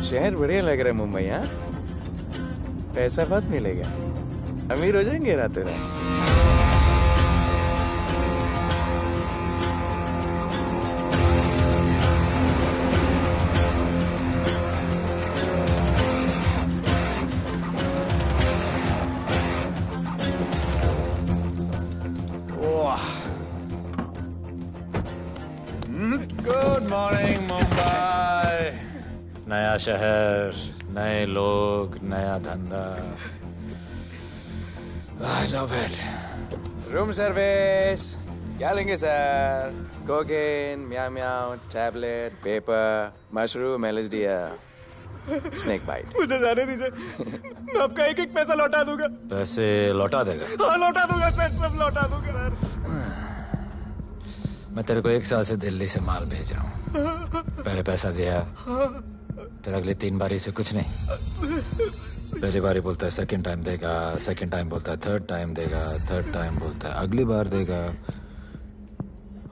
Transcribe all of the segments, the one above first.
शहर बढ़िया लग रहा है मुंबई। हाँ, पैसा बहुत मिलेगा, अमीर हो जाएंगे रातों रात। Good morning Mumbai. नया शहर, नए लोग, नया धंधा। I love it. Room service क्या लेंगे sir? Cocaine, meow meow, tablet, paper, mushroom, LSD, snake bite. मुझे जाने दीजिए, मैं आपका एक एक पैसा लौटा दूंगा। पैसे लौटा देगा? हाँ लौटा दूंगा सर, सब लौटा दूंगा सर। मैं तेरे को 1 साल से दिल्ली से माल भेज रहा हूँ। पहले पैसा दिया, फिर अगली 3 बारी से कुछ नहीं। पहली बारी बोलता है सेकंड टाइम देगा, सेकंड टाइम बोलता है थर्ड टाइम देगा, थर्ड टाइम बोलता है अगली बार देगा,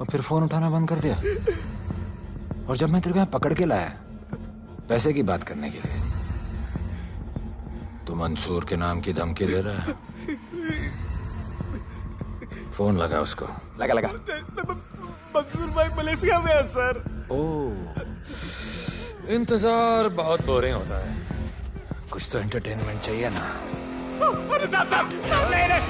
और फिर फोन उठाना बंद कर दिया। और जब मैं तेरे को यहाँ पकड़ के लाया पैसे की बात करने के लिए, तो मंसूर के नाम की धमकी दे रहा है। फोन लगा उसको। लगा लगा। मंसूर भाई मलेशिया में है सर। ओह, इंतजार बहुत बोरिंग होता है, कुछ तो एंटरटेनमेंट चाहिए ना। अरे साहब साहब साहब नहीं नहीं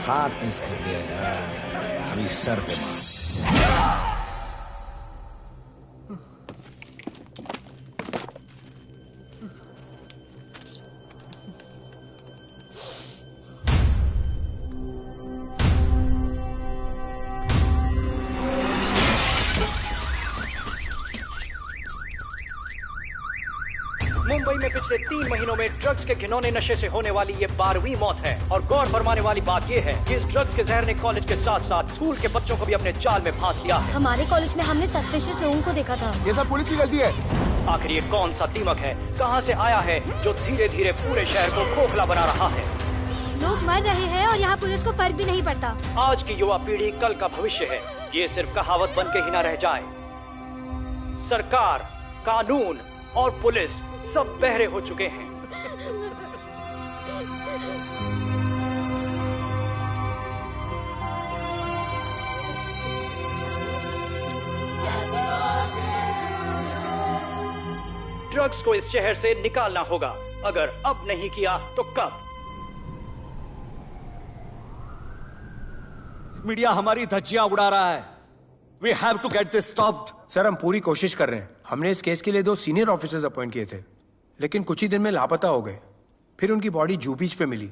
हाथ मिस कर दिया यार, अभी सर पे मार। मुंबई में पिछले 3 महीनों में ड्रग्स के घिनौने नशे से होने वाली ये 12वीं मौत है। और गौर फरमाने वाली बात ये है कि इस ड्रग्स के जहर ने कॉलेज के साथ साथ स्कूल के बच्चों को भी अपने जाल में फांस लिया है। हमारे कॉलेज में हमने सस्पिशियस लोगों को देखा था। ये सब पुलिस की गलती है। आखिर ये कौन सा दीमक है, कहां से आया है, जो धीरे धीरे पूरे शहर को खोखला बना रहा है? लोग मर रहे हैं और यहाँ पुलिस को फर्क भी नहीं पड़ता। आज की युवा पीढ़ी कल का भविष्य है, ये सिर्फ कहावत बन के ही ना रह जाए। सरकार, कानून और पुलिस सब बहरे हो चुके हैं। ड्रग्स को इस शहर से निकालना होगा। अगर अब नहीं किया तो कब? मीडिया हमारी धज्जियां उड़ा रहा है। We have to get this stopped. Sir हम पूरी कोशिश कर रहे हैं। हमने इस केस के लिए 2 सीनियर ऑफिसर्स अपॉइंट किए थे, लेकिन कुछ ही दिन में लापता हो गए। फिर उनकी बॉडी जू बीच पे मिली।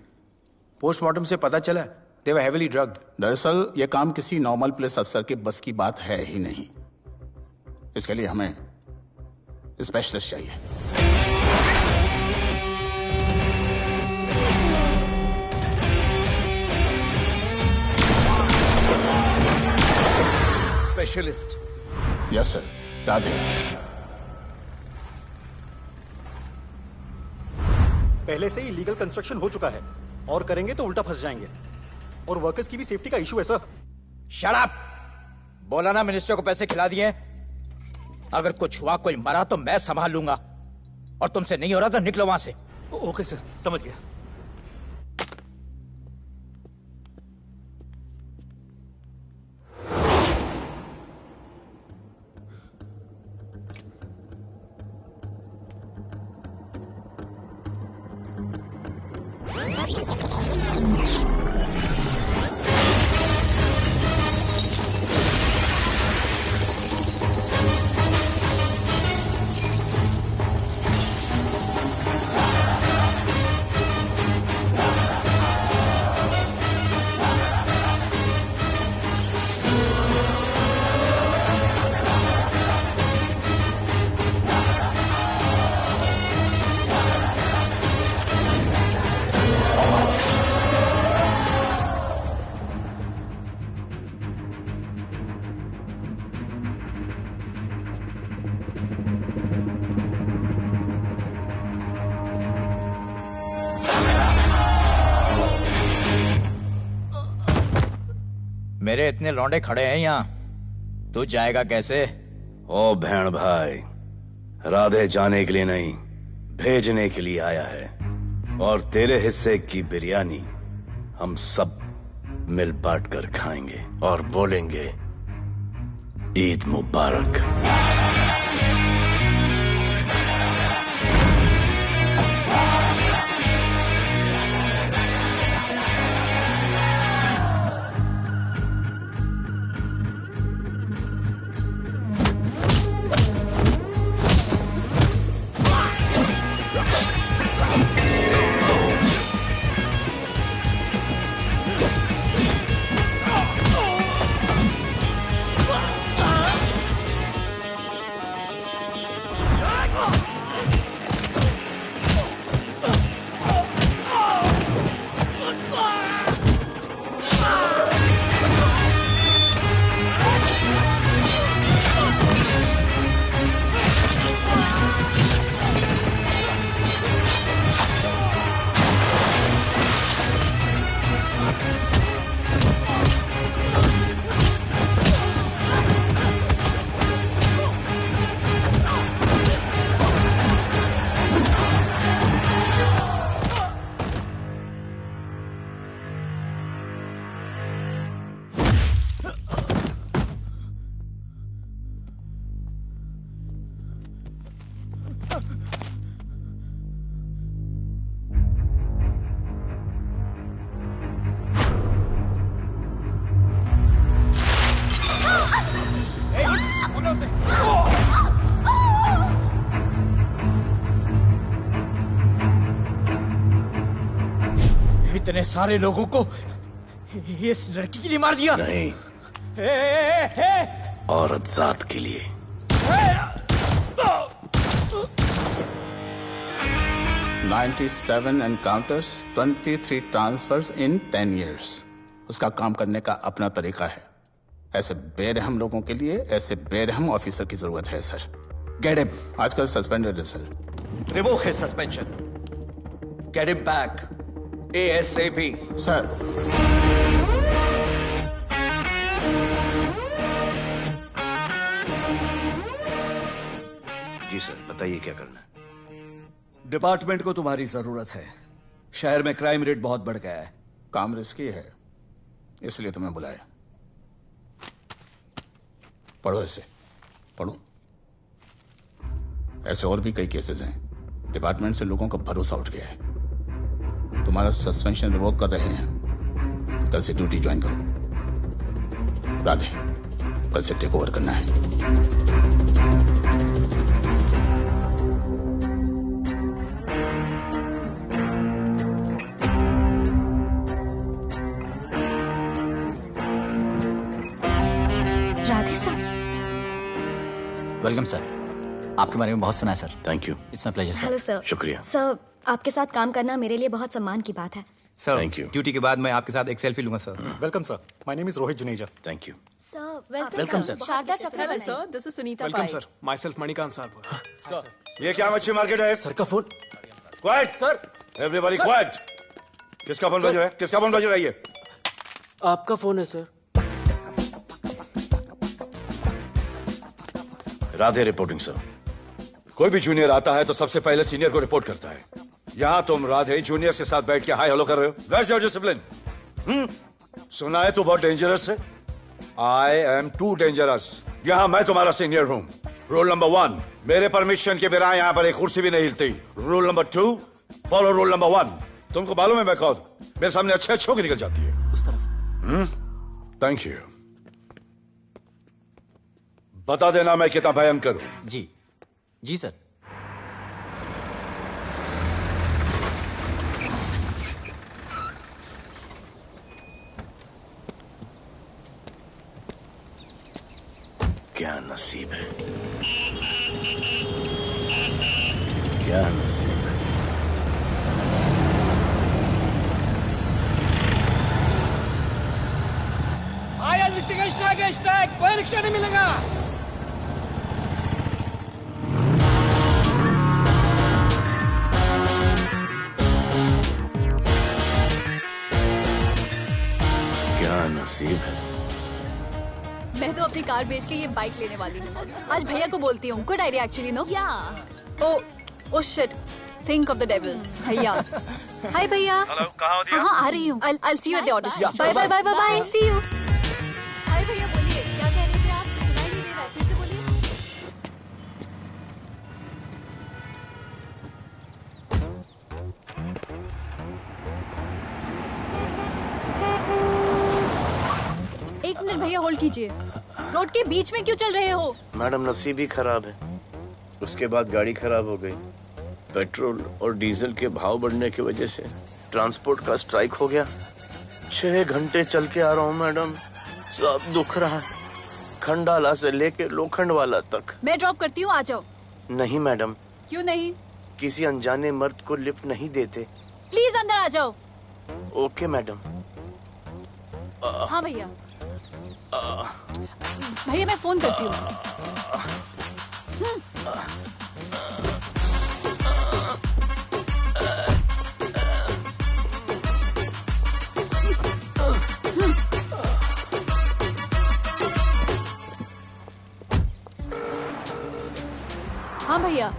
पोस्टमार्टम से पता चला दे वर हेवीली ड्रग्ड। दरअसल यह काम किसी नॉर्मल पुलिस अफसर के बस की बात है ही नहीं। इसके लिए हमें स्पेशलिस्ट चाहिए। स्पेशलिस्ट? Yes sir. राधे। पहले से ही लीगल कंस्ट्रक्शन हो चुका है और करेंगे तो उल्टा फंस जाएंगे। और वर्कर्स की भी सेफ्टी का इशू है सर। Shut up! बोला ना मिनिस्टर को पैसे खिला दिए। अगर कुछ हुआ, कोई मरा तो मैं संभाल लूंगा। और तुमसे नहीं हो रहा तो निकलो वहां से। ओके सर, समझ गया। मेरे इतने लौंडे खड़े हैं यहाँ, तू जाएगा कैसे? ओ बहन भाई, राधे जाने के लिए नहीं, भेजने के लिए आया है। और तेरे हिस्से की बिरयानी हम सब मिल बांट कर खाएंगे और बोलेंगे ईद मुबारक। इतने सारे लोगों को इस लड़की के लिए मार दिया? नहीं, औरत जात के लिए। $97 encounters, 23 transfers in 10 years. उसका काम करने का अपना तरीका है। ऐसे बेरहम लोगों के लिए ऐसे बेरहम ऑफिसर की जरूरत है सर। Get him. आजकल सस्पेंडेड है sir. Revoke his suspension. Get him back. ASAP. Sir, जी सर, बताइए क्या करना है। डिपार्टमेंट को तुम्हारी जरूरत है। शहर में क्राइम रेट बहुत बढ़ गया है। काम रिस्की है, इसलिए तुम्हें बुलाया। पढ़ो ऐसे, पढ़ो। ऐसे और भी कई केसेस हैं। डिपार्टमेंट से लोगों का भरोसा उठ गया है। तुम्हारा सस्पेंशन रिवोक कर रहे हैं। कल से ड्यूटी ज्वाइन करो। राधे, कल से टेक ओवर करना है। राधे सर। Welcome sir. आपके बारे में बहुत सुना है sir. Thank you. It's my pleasure sir. Hello sir. शुक्रिया। सर, आपके साथ काम करना मेरे लिए बहुत सम्मान की बात है। Sir, Thank you. ड्यूटी के बाद मैं आपके साथ एक सेल्फी लूंगा sir. Welcome sir, my name is Rohit Juneja. Thank you. Sir, welcome sir. Sharda Chakraborty sir, this is Sunita welcome sir, myself Manikant साहब। सर, ये क्या मच्छी मार्केट है? सर का phone. Quiet sir, everybody quiet. किसका फोन बज रहा है? किसका फोन बज रहा है ये? आपका फोन है सर। Radhe reporting sir. कोई भी जूनियर आता है तो सबसे पहले सीनियर को रिपोर्ट करता है। यहाँ तुम राधे जूनियर के साथ बैठ के हाई हेलो कर रहे हो। Where's your discipline? सुना है तू बहुत डेंजरस है। I am too dangerous. यहाँ मैं तुम्हारा सीनियर हूँ। रूल नंबर 1, मेरे परमिशन के बिना यहाँ पर एक कुर्सी भी नहीं हिलती। Rule number 2, follow rule number 1। तुमको मालूम है मैं कौन? मेरे सामने अच्छे अच्छों की निकल जाती है। उस तरफ। Thank you. बता देना मैं कितना भयंकर हूं। जी जी सर। क्या नसीब है, क्या नसीब है। आया रिक्शा का स्ट्राइक है, स्ट्राइक। कोई रिक्शा नहीं मिलेगा। क्या नसीब है, अपनी कार बेच के ये बाइक लेने वाली हूँ। आज भैया को बोलती हूँ। Good idea actually, no? Oh shit, think of the devil. भैया, हाय भैया। हेलो, कहाँ हो दिया? हाँ, आ रही हूँ। I'll see you at the auto shop. Bye bye bye bye bye. See you. हाय भैया, बोलिए क्या कह रहे थे आप? सुनाई नहीं दे रहा है, फिर से बोलिए। एक मिनट भैया, होल्ड कीजिए। रोड के बीच में क्यों चल रहे हो? मैडम, नसीब ही खराब है। उसके बाद गाड़ी खराब हो गई। पेट्रोल और डीजल के भाव बढ़ने की वजह से ट्रांसपोर्ट का स्ट्राइक हो गया। 6 घंटे चल के आ रहा हूँ मैडम, सब दुख रहा है, खंडाला से लेके लोखंडवाला तक। मैं ड्रॉप करती हूँ, आ जाओ। नहीं मैडम। क्यों नहीं? किसी अनजाने मर्द को लिफ्ट नहीं देते। प्लीज अंदर आ जाओ। Okay madam. हाँ भैया। भैया मैं फोन करती हूँ। हाँ भैया।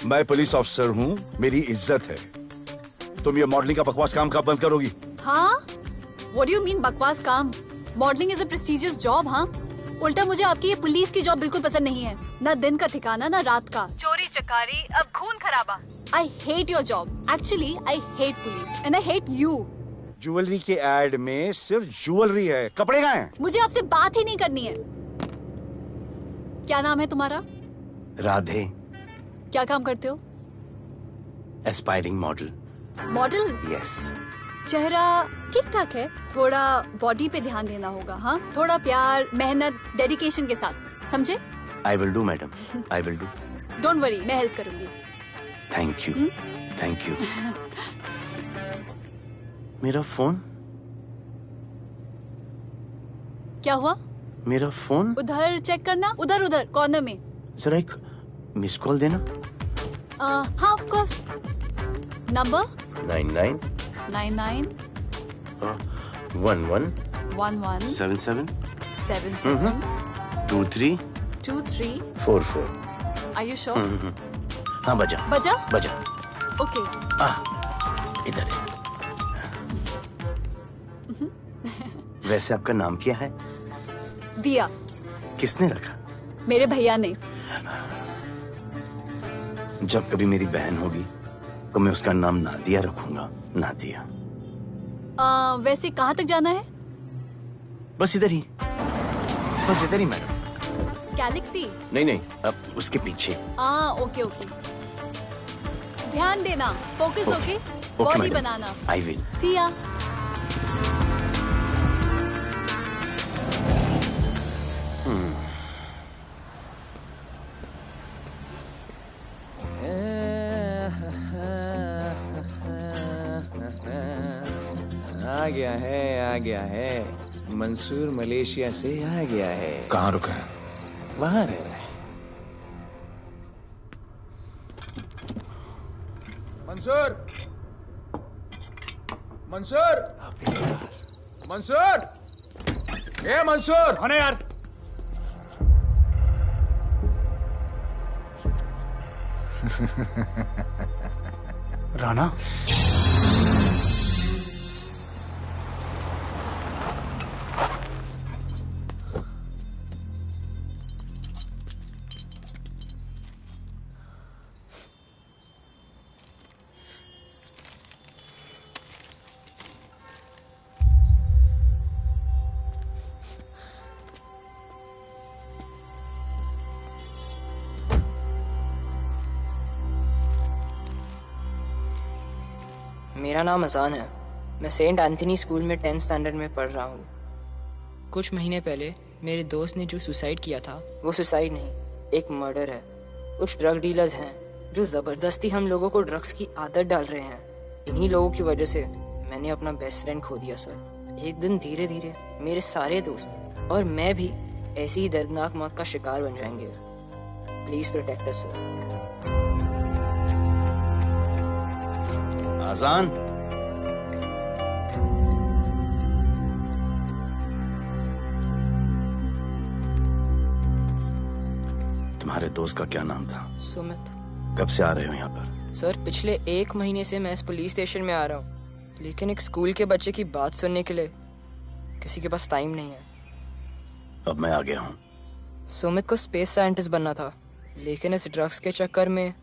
मैं पुलिस ऑफिसर हूँ, मेरी इज्जत है। तुम ये मॉडलिंग का बकवास काम कब बंद करोगी? हाँ? What do you mean बकवास काम? Modelling is a prestigious job. हाँ, उल्टा मुझे आपकी ये पुलिस की जॉब बिल्कुल पसंद नहीं है। ना दिन का ठिकाना, ना रात का। चोरी चकारी, अब खून खराबा। I hate your job. Actually, I hate police and I hate you. Jewellery के एड में सिर्फ ज्वेलरी है, कपड़े कहाँ हैं? मुझे आपसे बात ही नहीं करनी है। क्या नाम है तुम्हारा? राधे। क्या काम करते हो? Aspiring model. मॉडल? यस। चेहरा ठीक ठाक है, थोड़ा बॉडी पे ध्यान देना होगा। हाँ, थोड़ा प्यार, मेहनत, डेडिकेशन के साथ, समझे? I will do madam, I will do. Don't worry, मैं हेल्प करूंगी। Thank you, thank you. मेरा फोन? क्या हुआ? मेरा फोन? उधर चेक करना, उधर उधर कॉर्नर में। जरा एक मिस कॉल देना। हाँ of course. Number 99 99 11 11 77 77 23 23 44। Are you sure? हाँ बजा बजा? बजा। ओके। इधर है। वैसे आपका नाम क्या है? दिया। किसने रखा? मेरे भैया ने। जब कभी मेरी बहन होगी तो मैं उसका नाम नादिया रखूंगा। नादिया। वैसे कहाँ तक जाना है? बस इधर ही, बस इधर ही मैडम। गैलेक्सी? नहीं नहीं, अब उसके पीछे। Okay okay. ध्यान देना, फोकस ओके। बॉडी बनाना। I will. See ya. आ गया है। मंसूर मलेशिया से आ गया है। कहाँ रुका है? वहां रह रहा है। मंसूर, मंसूर, मंसूर, ए मंसूर। हाँ यार। राणा, मेरा नाम अजान है। मैं सेंट एंथनी स्कूल में 10th स्टैंडर्ड में पढ़ रहा हूँ। कुछ महीने पहले मेरे दोस्त ने जो सुसाइड किया था, वो सुसाइड नहीं, एक मर्डर है। कुछ ड्रग डीलर्स हैं जो ज़बरदस्ती हम लोगों को ड्रग्स की आदत डाल रहे हैं। इन्हीं लोगों की वजह से मैंने अपना बेस्ट फ्रेंड खो दिया सर। एक दिन धीरे धीरे मेरे सारे दोस्त और मैं भी ऐसी ही दर्दनाक मौत का शिकार बन जाएंगे। Please protect us sir. Azaan, तुम्हारे दोस्त का क्या नाम था? सुमित। कब से आ रहे हो यहाँ पर? सर पिछले 1 महीने से मैं इस पुलिस स्टेशन में आ रहा हूँ, लेकिन एक स्कूल के बच्चे की बात सुनने के लिए किसी के पास टाइम नहीं है। अब मैं आ गया हूँ। सुमित को स्पेस साइंटिस्ट बनना था, लेकिन इस ड्रग्स के चक्कर में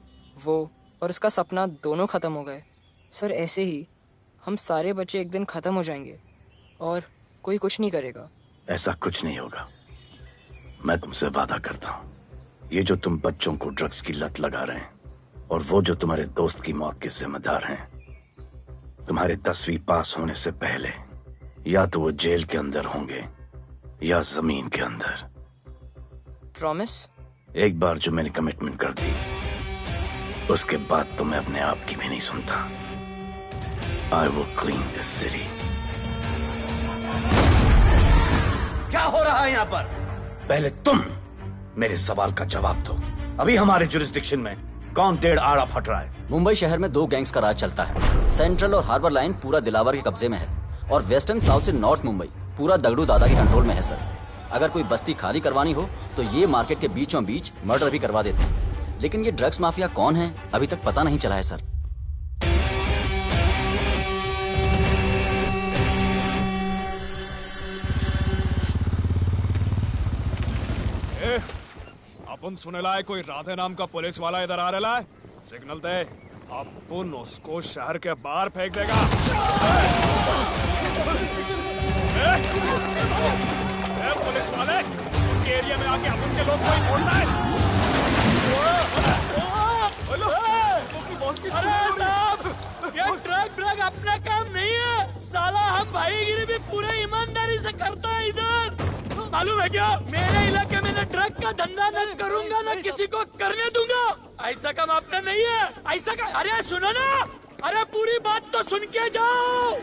वो और उसका सपना दोनों खत्म हो गए। सर ऐसे ही हम सारे बच्चे एक दिन खत्म हो जाएंगे और कोई कुछ नहीं करेगा। ऐसा कुछ नहीं होगा, मैं तुमसे वादा करता हूँ। ये जो तुम बच्चों को ड्रग्स की लत लगा रहे हैं और वो जो तुम्हारे दोस्त की मौत के जिम्मेदार हैं, तुम्हारे 10वीं पास होने से पहले या तो वो जेल के अंदर होंगे या जमीन के अंदर। प्रॉमिस? एक बार जो मैंने कमिटमेंट कर दी, उसके बाद तो मैं अपने आप की भी नहीं सुनता। I will clean this city. क्या हो रहा है यहाँ पर? पहले तुम मेरे सवाल का जवाब दो। अभी हमारे जुरिस्डिक्शन में कौन डेढ़ आड़ा फट रहा है? मुंबई शहर में 2 गैंग्स का राज चलता है। सेंट्रल और हार्बर लाइन पूरा दिलावर के कब्जे में है और वेस्टर्न साउथ से नॉर्थ मुंबई पूरा दगड़ू दादा के कंट्रोल में है सर। अगर कोई बस्ती खाली करवानी हो तो ये मार्केट के बीचों बीच मर्डर भी करवा देते हैं। लेकिन ये ड्रग्स माफिया कौन है अभी तक पता नहीं चला है सर। अपन सुनेला है कोई राधे नाम का पुलिस वाला इधर आ रहा है। सिग्नल दे, अपन उसको शहर के बाहर फेंक देगा। पुलिस वाले एरिया में आके अपन के लोग कोई बोलना है। अरे साहब, ये ड्रग अपना काम नहीं है। साला हम भाईगिरी भी पूरे ईमानदारी से करता है इधर। मालूम है क्या, मेरे इलाके में न ड्रग का धंधा न करूंगा न किसी को करने दूंगा। ऐसा काम अपना नहीं है। ऐसा का, अरे सुनो ना, अरे पूरी बात तो सुन के जाओ।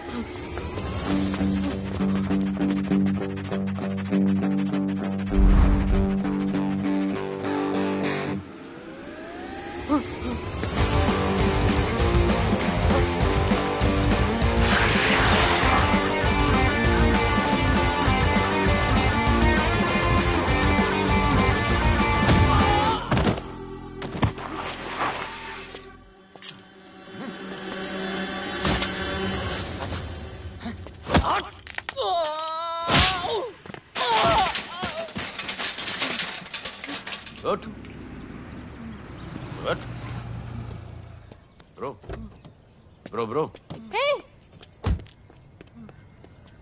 ब्रो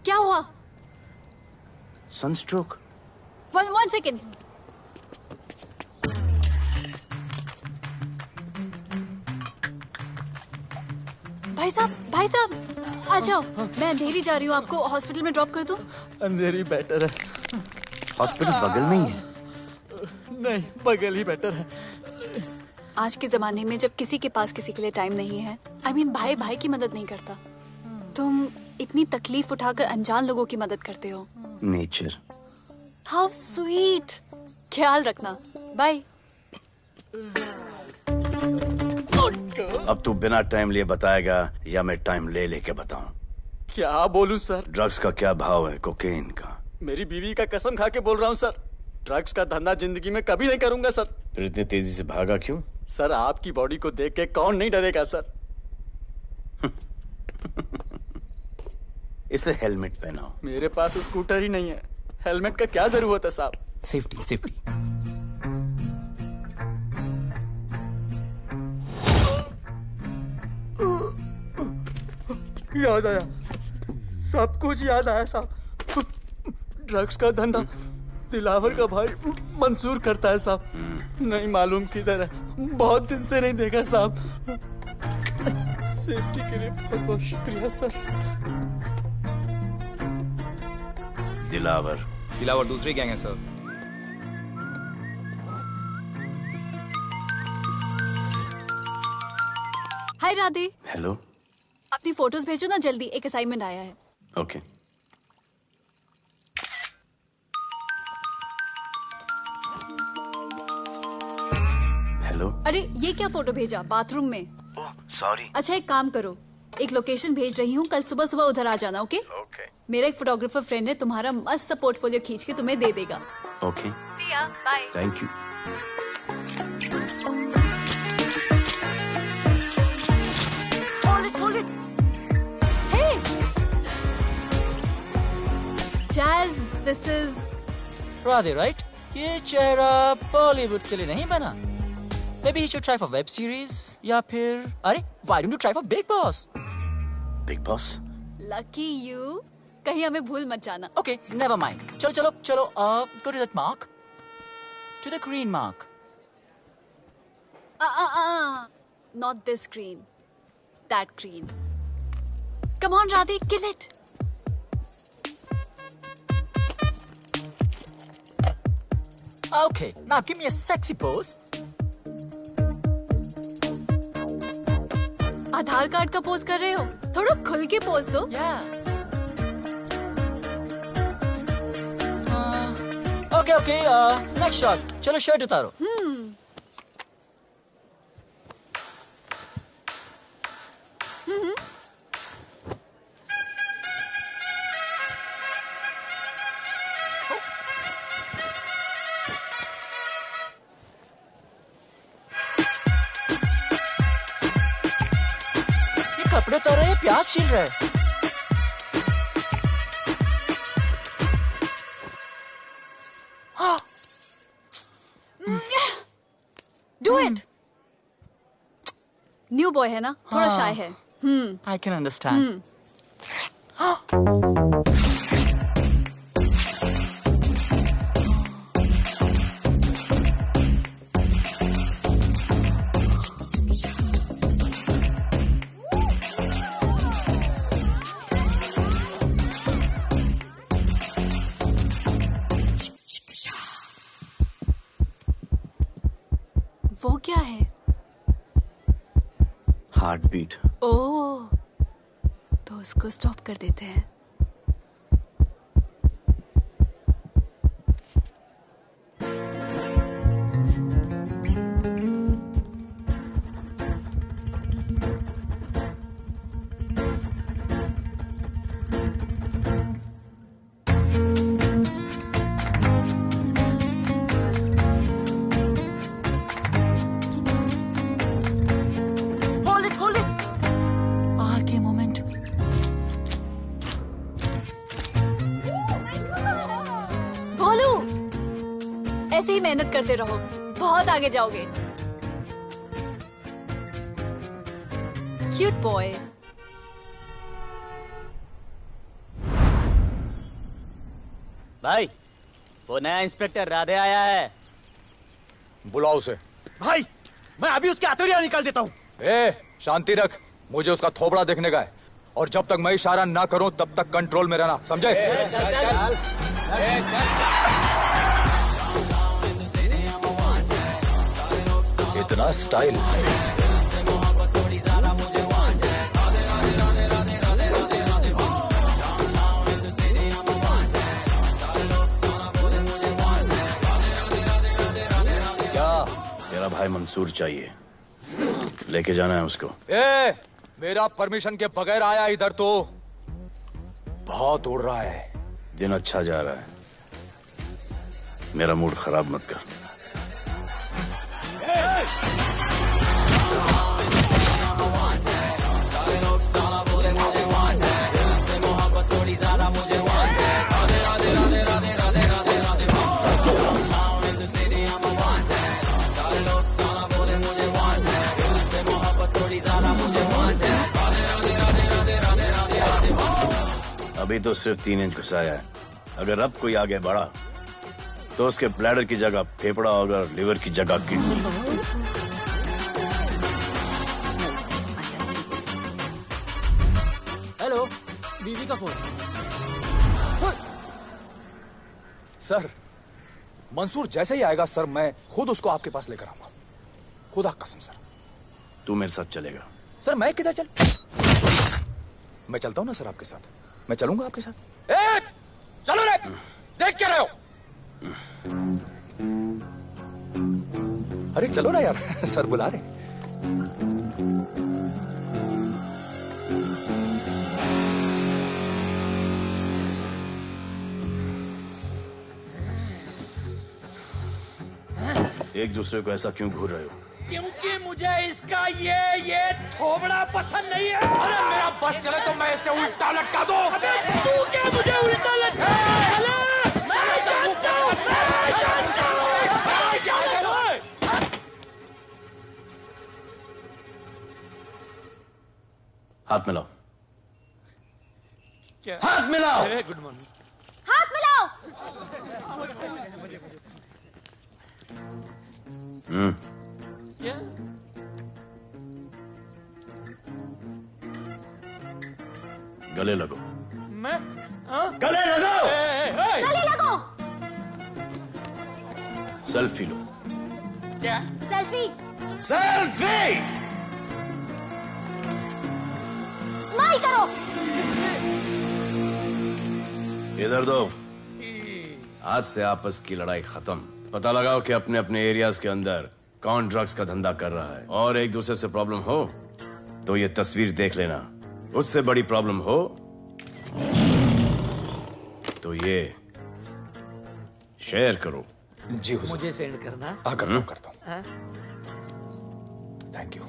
क्या हुआ? सनस्ट्रोक। One second. भाई साहब आ जाओ। मैं अंधेरी जा रही हूँ, आपको हॉस्पिटल में ड्रॉप कर दूं? अंधेरी बेटर है। हॉस्पिटल बगल में ही है? नहीं, बगल ही बेटर है। आज के जमाने में जब किसी के पास किसी के लिए टाइम नहीं है, I mean, भाई भाई की मदद नहीं करता, तुम इतनी तकलीफ उठाकर अनजान लोगों की मदद करते हो। नेचर। How sweet. ख्याल रखना। बाय। अब तू बिना टाइम लिए बताएगा या मैं टाइम ले लेके बताऊं? क्या बोलूं सर? ड्रग्स का क्या भाव है कोकेन का? मेरी बीवी का कसम खा के बोल रहा हूं सर, ड्रग्स का धंधा जिंदगी में कभी नहीं करूंगा सर। फिर इतनी तेजी से भागा क्यों? सर आपकी बॉडी को देख के कौन नहीं डरेगा सर। इसे हेलमेट पहनाओ। मेरे पास स्कूटर ही नहीं है, हेलमेट का क्या जरूरत है साहब? Safety safety. याद आया, सब कुछ याद आया साहब। ड्रग्स का धंधा दिलावर का भाई मंसूर करता है साहब। नहीं मालूम किधर है, बहुत दिन से नहीं देखा साहब। सेफ्टी के लिए बहुत बहुत शुक्रिया सर। दिलावर दूसरी गैंग है सर। हाय राधे। हेलो। अपनी फोटोज भेजो ना जल्दी, एक असाइनमेंट आया है। ओके। हेलो। अरे ये क्या फोटो भेजा बाथरूम में? सॉरी। अच्छा एक काम करो, एक लोकेशन भेज रही हूँ, कल सुबह सुबह उधर आ जाना। ओके? मेरा एक फोटोग्राफर फ्रेंड है, तुम्हारा मस्त सा पोर्टफोलियो खींच के तुम्हें दे देगा। Okay. Bye. Thank you. This is Radhe, right? ये चेहरा बॉलीवुड के लिए नहीं बना। Maybe you should try for web series या फिर अरे why don't you try for Big Boss? Big Boss? Lucky you, कहीं हमें भूल मत जाना। Okay, never mind. चलो चलो चलो, go to that mark, to the green mark. Not this green, that green. Come on, Radhe, kill it. Okay, now give me a sexy pose. Aadhaar card का pose कर रहे हो? थोड़ा खुल के पोज दो। Okay, next shot. चलो shirt उतारो। कपड़े उतार रहे, प्याज छील रहे। Do it. न्यू बॉय है ना, थोड़ा शाय है। I can understand. वो क्या है? Heart beat. ओह, तो उसको स्टॉप कर देते हैं। ऐसे ही मेहनत करते रहो, बहुत आगे जाओगे। Cute boy. भाई, वो नया इंस्पेक्टर राधे आया है। बुलाओ उसे। भाई, मैं अभी उसकी हथेलियां निकाल देता हूँ। शांति रख, मुझे उसका थोबड़ा देखने का है, और जब तक मैं इशारा ना करूं तब तक कंट्रोल में रहना, समझे? इतना स्टाइल। क्या? तेरा भाई मंसूर चाहिए, लेके जाना है उसको। मेरा परमिशन के बगैर आया इधर तो। बहुत उड़ रहा है। दिन अच्छा जा रहा है, मेरा मूड खराब मत कर। अभी तो सिर्फ 3 इंच घुसाया है, अगर अब कोई आगे बढ़ा तो उसके ब्लैडर की जगह फेफड़ा होगा, लिवर की जगह किडनी। हेलो, बीवी का फोन। सर, मंसूर जैसे ही आएगा सर, मैं खुद उसको आपके पास लेकर आऊंगा, खुदा कसम सर। तू मेरे साथ चलेगा? सर मैं किधर चल? मैं चलता हूं ना सर आपके साथ, मैं चलूंगा आपके साथ। चलो रे, देख क्या रहे हो? अरे चलो ना यार, सर बुला रहे। एक दूसरे को ऐसा क्यों घूर रहे हो? क्योंकि मुझे इसका ये थोबड़ा पसंद नहीं है। अरे मेरा बस चले तो मैं इसे उल्टा लटका दूं। अबे तू क्या मुझे उल्टा लटका? हाथ मिलाओ। क्या? हाथ मिलाओ। Good morning. हाथ मिलाओ। क्या? गले लगो। मैं हाँ? गले लगो। गले लगो। सेल्फी लो। क्या? सेल्फी। सेल्फी। स्माइल करो। इधर दो। आज से आपस की लड़ाई खत्म। पता लगाओ कि अपने अपने एरियाज के अंदर कौन ड्रग्स का धंधा कर रहा है, और एक दूसरे से प्रॉब्लम हो तो ये तस्वीर देख लेना। उससे बड़ी प्रॉब्लम हो तो ये शेयर करो। जी हुजूर। मुझे सेंड करना। करता हूँ। हाँ? Thank you.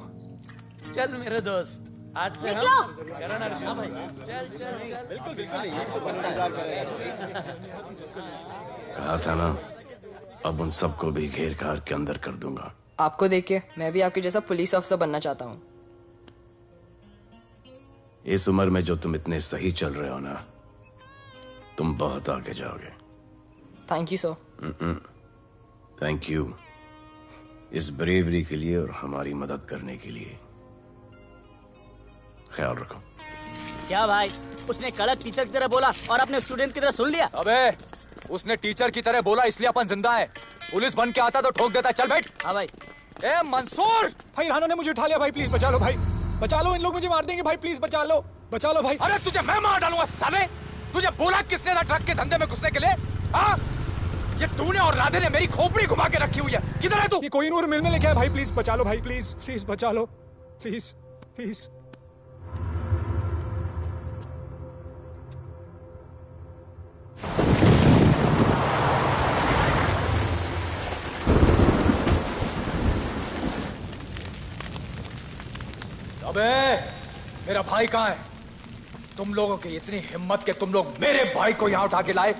चल मेरे दोस्त, आज से निकलो। हम करण अर्जुन भाई। चल चल चल। बिल्कुल बिल्कुल। कहा था ना, अब उन सबको भी घेर घार के अंदर कर दूंगा। आपको देख के मैं भी आपके जैसा पुलिस ऑफिसर बनना चाहता हूँ। इस उम्र में जो तुम इतने सही चल रहे हो ना, तुम बहुत आगे जाओगे। Thank you sir. Thank you इस ब्रेवरी के लिए और हमारी मदद करने के लिए। ख्याल रखो। क्या भाई, उसने कड़क टीचर की तरह बोला और अपने स्टूडेंट की तरह सुन लिया? अबे उसने टीचर की तरह बोला इसलिए अपन जिंदा है। पुलिस बन के आता तो ठोक देता। चल बैठ। हाँ भाई। ए मंसूर, भाई राना ने मुझे उठा लिया भाई, प्लीज बचा लो भाई, बचा लो, इन लोग मुझे मार देंगे भाई, प्लीज बचा लो भाई। अरे तुझे मैं मार डालूंगा साले। तुझे बोला किसने था ट्रक के धंधे में घुसने के लिए? हाँ, ये तूने और राधे ने मेरी खोपड़ी घुमा के रखी हुई है। किधर है तू? ये कोई नूर मिल में लेके आया भाई, प्लीज बचा लो भाई, प्लीज प्लीज बचा लो, प्लीज प्लीज। अबे मेरा भाई कहाँ है? तुम लोगों की इतनी हिम्मत कि तुम लोग मेरे भाई को यहाँ उठा के लाए।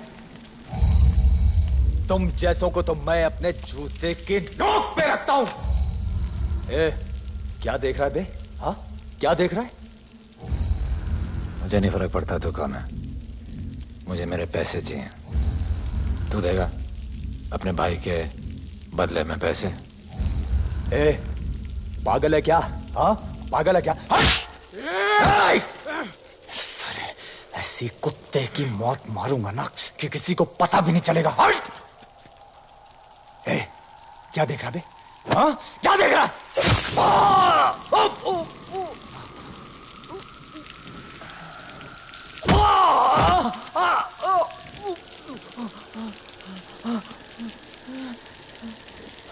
तुम जैसों को तो मैं अपने जूते के नोक पे रखता हूं। ए, क्या देख रहा है बे? हाँ, क्या देख रहा है? मुझे नहीं फर्क पड़ता तू कौन है, मुझे मेरे पैसे चाहिए। तू देगा अपने भाई के बदले में पैसे? ए, पागल है क्या? हाँ, पागल है क्या? साले, ऐसी कुत्ते की मौत मारूंगा ना कि किसी को पता भी नहीं चलेगा। ए, क्या देख रहा बे? हाँ, क्या देख रहा?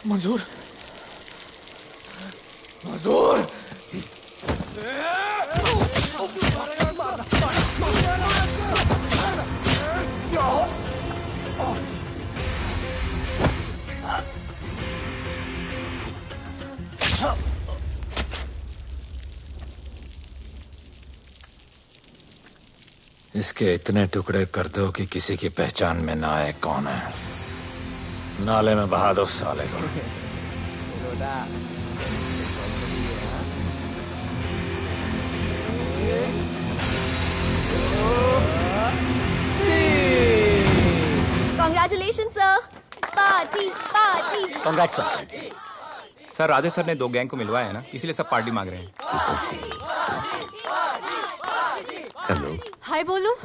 मंजूर, मंजूर। इसके इतने टुकड़े कर दो कि किसी की पहचान में ना आए कौन है। नाले में बहा दो साले को। Congratulations, sir. Party party. Congrats sir. Sir Radhe sir ने 2 गैंग को मिलवाया है ना, इसीलिए सब पार्टी मांग रहे हैं। हेलो। हाय बोलू।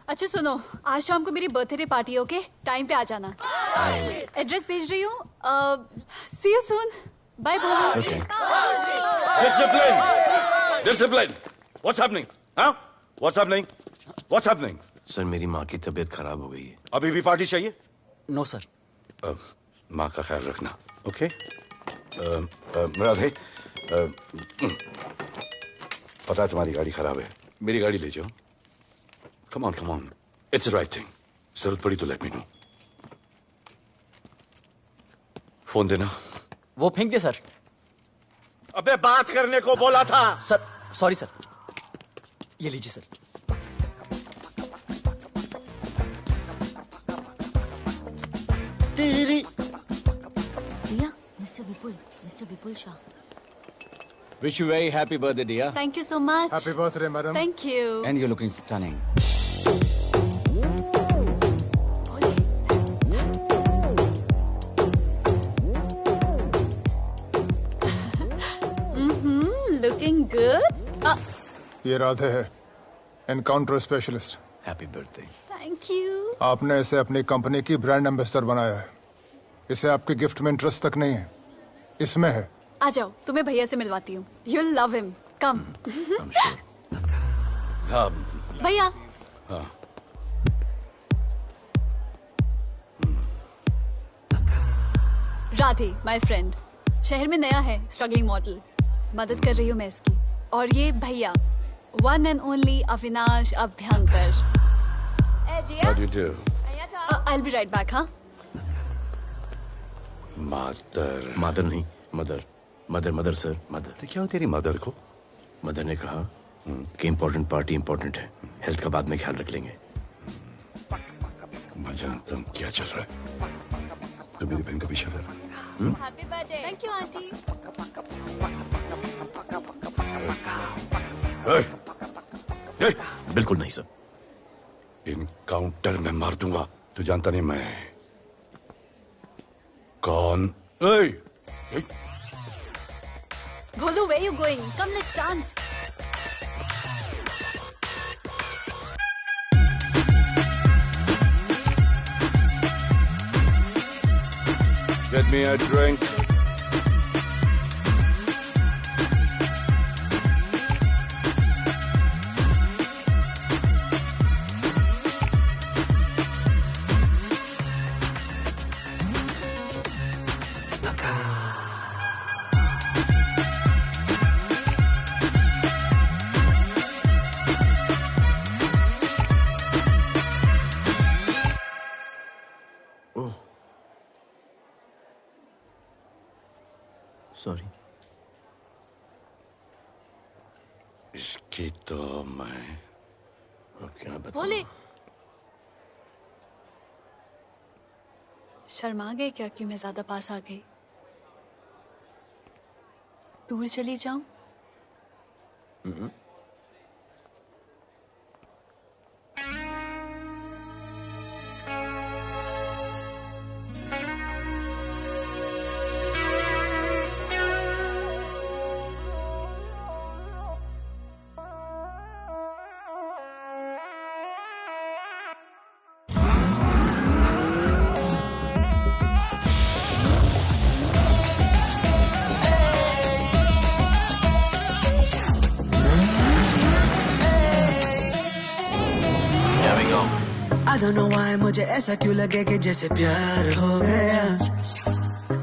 अच्छा सुनो, आज शाम को मेरी बर्थडे पार्टी, ओके? टाइम पे आ जाना। एड्रेस भेज रही हूँ। सी यू सून। बाय बोलू। Okay. Discipline! Discipline! What's happening? Huh? What's happening? What's happening? Sir मेरी माँ की तबीयत खराब हो गई है। अभी भी पार्टी चाहिए? No sir. माँ का ख्याल रखना, ओके? राधे, पता है तुम्हारी गाड़ी खराब है, मेरी गाड़ी ले जाओ। Come on, it's the right thing. जरूरत पड़ी तो लेट मी नो। फोन देना। वो फेंक दे सर। अबे बात करने को बोला था। Sir sorry sir. ये लीजिए sir. Riya, mister Vipul Shah. Wish you very happy birthday, dear. Thank you so much. Happy birthday, madam. Thank you. And you're looking stunning. Looking good. ये राधे है, encounter specialist. Happy birthday. Thank you. आपने इसे अपनी company की brand ambassador बनाया है। इसे आपके गिफ्ट में इंटरेस्ट तक नहीं है, इसमें है। आ जाओ, तुम्हें भैया से मिलवाती हूँ। You'll love him. Come. भैया। Radhe, my friend. शहर में नया है, स्ट्रगलिंग मॉडल। मदद कर रही हूँ मैं इसकी। और ये भैया, one and only Avinash Abhyankar. How do you do? I'll be right back, हाँ? मदर नहीं, मदर सर, मदर। तो क्या हो तेरी मदर को? मदर ने कहा कि इम्पोर्टेंट पार्टी इम्पोर्टेंट है, हेल्थ का बाद में ख्याल रख लेंगे। मैं जानता हूँ क्या चल रहा है। तो मेरी बहन का पीछा कर। Happy birthday. Thank you, auntie. बिल्कुल नहीं सर। इनकाउंटर में मार दूंगा। तू जानता नहीं मैं कौन? Bholu, where you going? Come, let's dance. Get me a drink. Sorry. इसकी तो मैं अब क्या बताऊं? बोले। शर्मा गए क्या कि मैं ज्यादा पास आ गई? दूर चली जाऊं? I don't know why मुझे ऐसा क्यों लगे कि जैसे प्यार हो गया।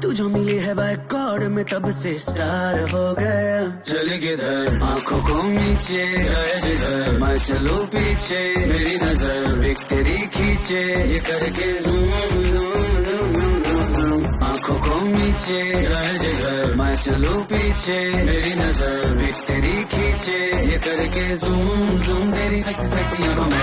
तू जो मिली है बाय गॉड में तब से स्टार हो गया। चले किधर आंखों को नीचे गए जिधर मैं चलूं पीछे मेरी नजर एक तेरी खींचे ये करके zoom zoom zoom zoom zoom zoom. आंखों को नीचे गए जिधर मैं चलूं पीछे मेरी नजर एक तेरी खींचे ये करके ज़ूम ज़ूम तेरी सेक्सी सेक्सी आंखों में।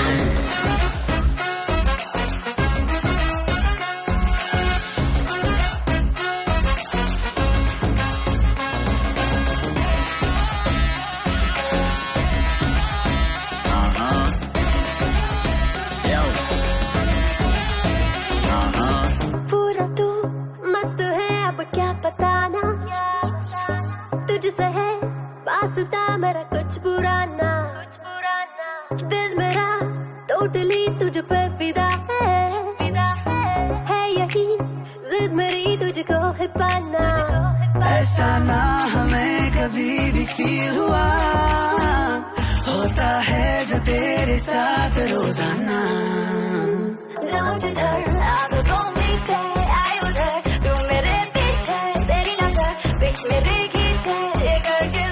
मेरा कुछ बुरा ना दिल मेरा टोटली तुझ पे फिदा है यही जिद मेरी तुझको है पाना। ऐसा ना हमें कभी भी फील हुआ होता है जो तेरे साथ रोजाना। जाऊं जिधर आंखों मीठे आए उधर तू मेरे पीछे तेरी नजर पिक मेरी खींचे ये करके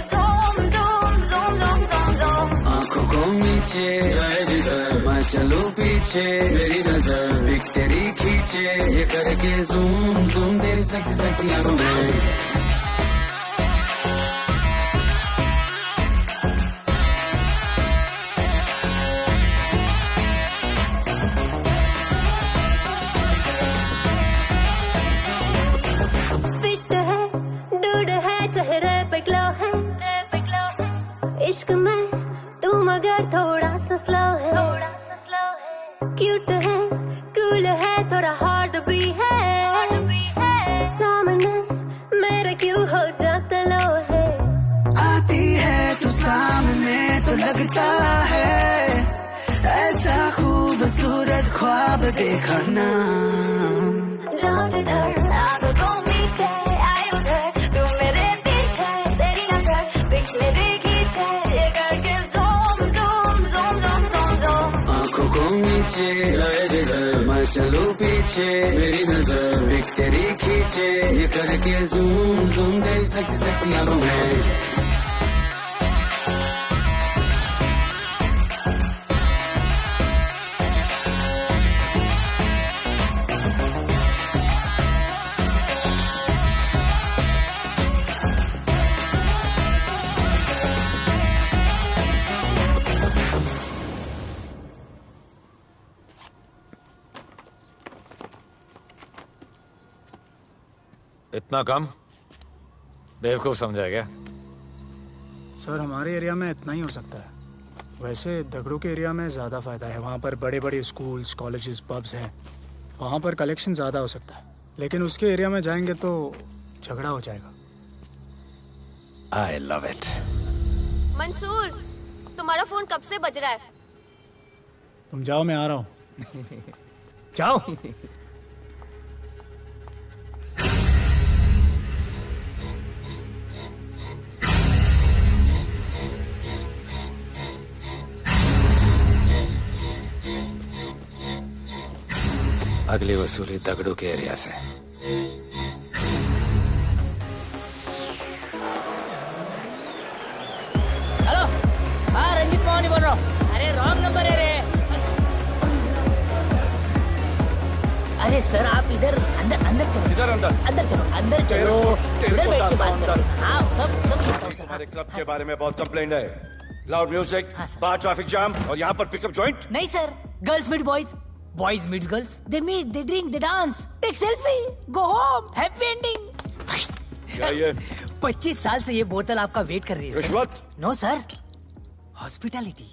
नीचे जाए जिधर मैं चलूं पीछे मेरी नजर एक तेरी खींचे ये करके ज़ूम ज़ूम तेरी सेक्सी सेक्सी आंखों में। फिट है डूड है चेहरे पे ग्लो है इश्क में तू मगर थोड़ा सा स्लो है, क्यूट है, कूल है, थोड़ा हार्ड भी है, सामने मेरे क्यों हो जाता लो है। आती है तू सामने तो लगता है ऐसा खूबसूरत ख्वाब देखा ना। जाऊं जिधर आग को मीठे आए उधर, तू मेरे पीछे तेरी नजर पिक मेरी खींचे, ये करके zoom zoom zoom zoom zoom zoom. आंखों को नीचे लाए जिधर मैं चलूं पीछे, मेरी नजर पिक तेरी खींचे, ये करके ज़ूम ज़ूम तेरी सेक्सी सेक्सी आंखों में। इतना कम बेवकूफ समझा क्या? सर हमारे एरिया में इतना ही हो सकता है, वैसे दगड़ों के एरिया में ज़्यादा फ़ायदा है। वहाँ पर बड़े बड़े स्कूल्स, कॉलेजेस, पब्स हैं, वहाँ पर कलेक्शन ज़्यादा हो सकता है। लेकिन उसके एरिया में जाएंगे तो झगड़ा हो जाएगा। I love it. मंसूर, तुम्हारा फोन कब से बज रहा है? तुम जाओ, मैं आ रहा हूँ। जाओ। अगली वसूली दगड़ू के एरिया से। हेलो, हाँ रंजीत मोहन बोल रहा हूँ। अरे रॉन्ग नंबर है रे। अरे सर आप इधर अंदर अंदर चलो। इधर अंदर चलो, अंदर चलो, इधर बैठ के बात करो। हाँ सब हमारे क्लब के बारे में बहुत कंप्लेंट है। लाउड म्यूजिक, बाहर ट्रैफिक जाम और यहाँ पर पिकअप जॉइंट। नहीं sir, girls meet boys, boys meets girls, they meet, they drink, they dance, take selfie, go home, happy ending. क्या ये? 25 साल से ये बोतल आपका वेट कर रही है। रिश्वत? No sir, hospitality.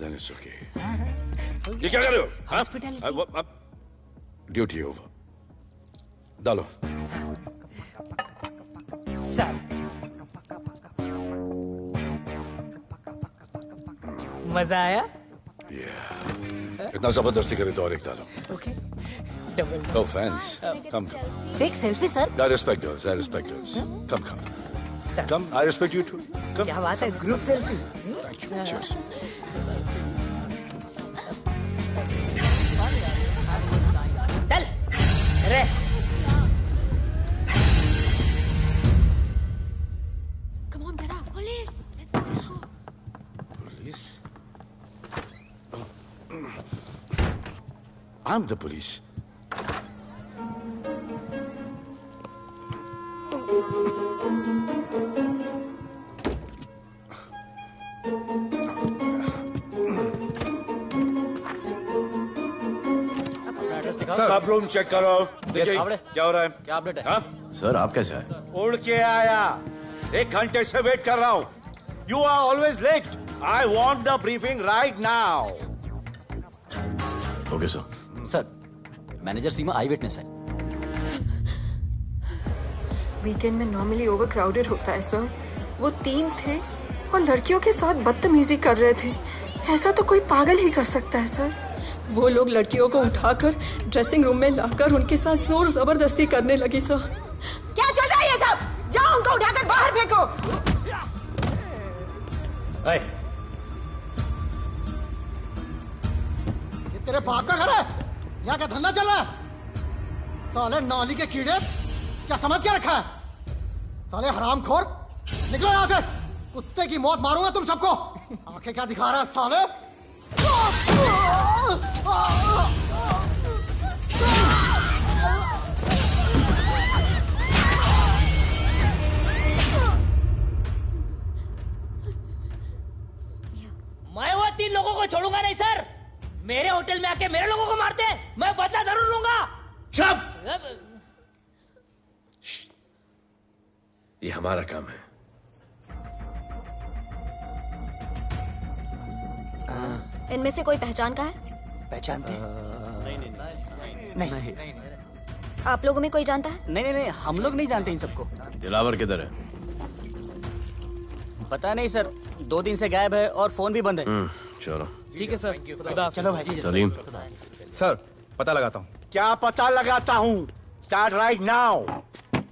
Then it's okay. ये क्या कर रहे हो? हॉस्पिटैलिटी। Duty over. डालो। सर मजा आया? इतना जबरदस्ती करे तो और एक डालो। Okay. No offense. Come. Take selfie sir. I respect girls. I respect girls. Come. Come. I respect you too. Come. क्या बात है? Group selfie. Thank you. Cheers. चल, रे। Come on, brother. Police. Let's go. Police? I'm the police. सब room check करो। देखिए क्या हो रहा है? क्या अपडेट है? हाँ? सर आप कैसे आए? उड़ के आया। 1 घंटे से वेट कर रहा हूँ। You are always late. I want the briefing right now. Okay sir. Sir, manager Seema I witness है। वीकेंड में नॉर्मली ओवर क्राउडेड होता है सर। वो 3 थे और लड़कियों के साथ बदतमीजी कर रहे थे। ऐसा तो कोई पागल ही कर सकता है सर। वो लोग लड़कियों को उठाकर ड्रेसिंग रूम में लाकर उनके साथ जोर जबरदस्ती करने लगी सर। क्या चल रहा है ये सब? जाओ उनको उठाकर बाहर फेंको। ये तेरे बाप का घर है? यहाँ क्या धंधा चल रहा है? साले नौली के कीड़े, क्या समझ के रखा है? साले हरामखोर, निकलो यहाँ से। कुत्ते की मौत मारूंगा तुम सबको। आंखें क्या दिखा रहा है साले? मैं वो 3 लोगों को छोड़ूंगा नहीं सर। मेरे होटल में आके मेरे लोगों को मारते, मैं बदला जरूर लूंगा। चुप! ये हमारा काम है। इनमें से कोई पहचान का है? पहचानते हैं? नहीं। आप लोगों में कोई जानता है? नहीं, हम लोग नहीं जानते इन सबको। दिलावर किधर है? पता नहीं सर, 2 दिन से गायब है और फोन भी बंद है। चलो ठीक है सर। चलो भाई। सलीम। सर पता लगाता हूँ। क्या पता लगाता हूँ? Start right now.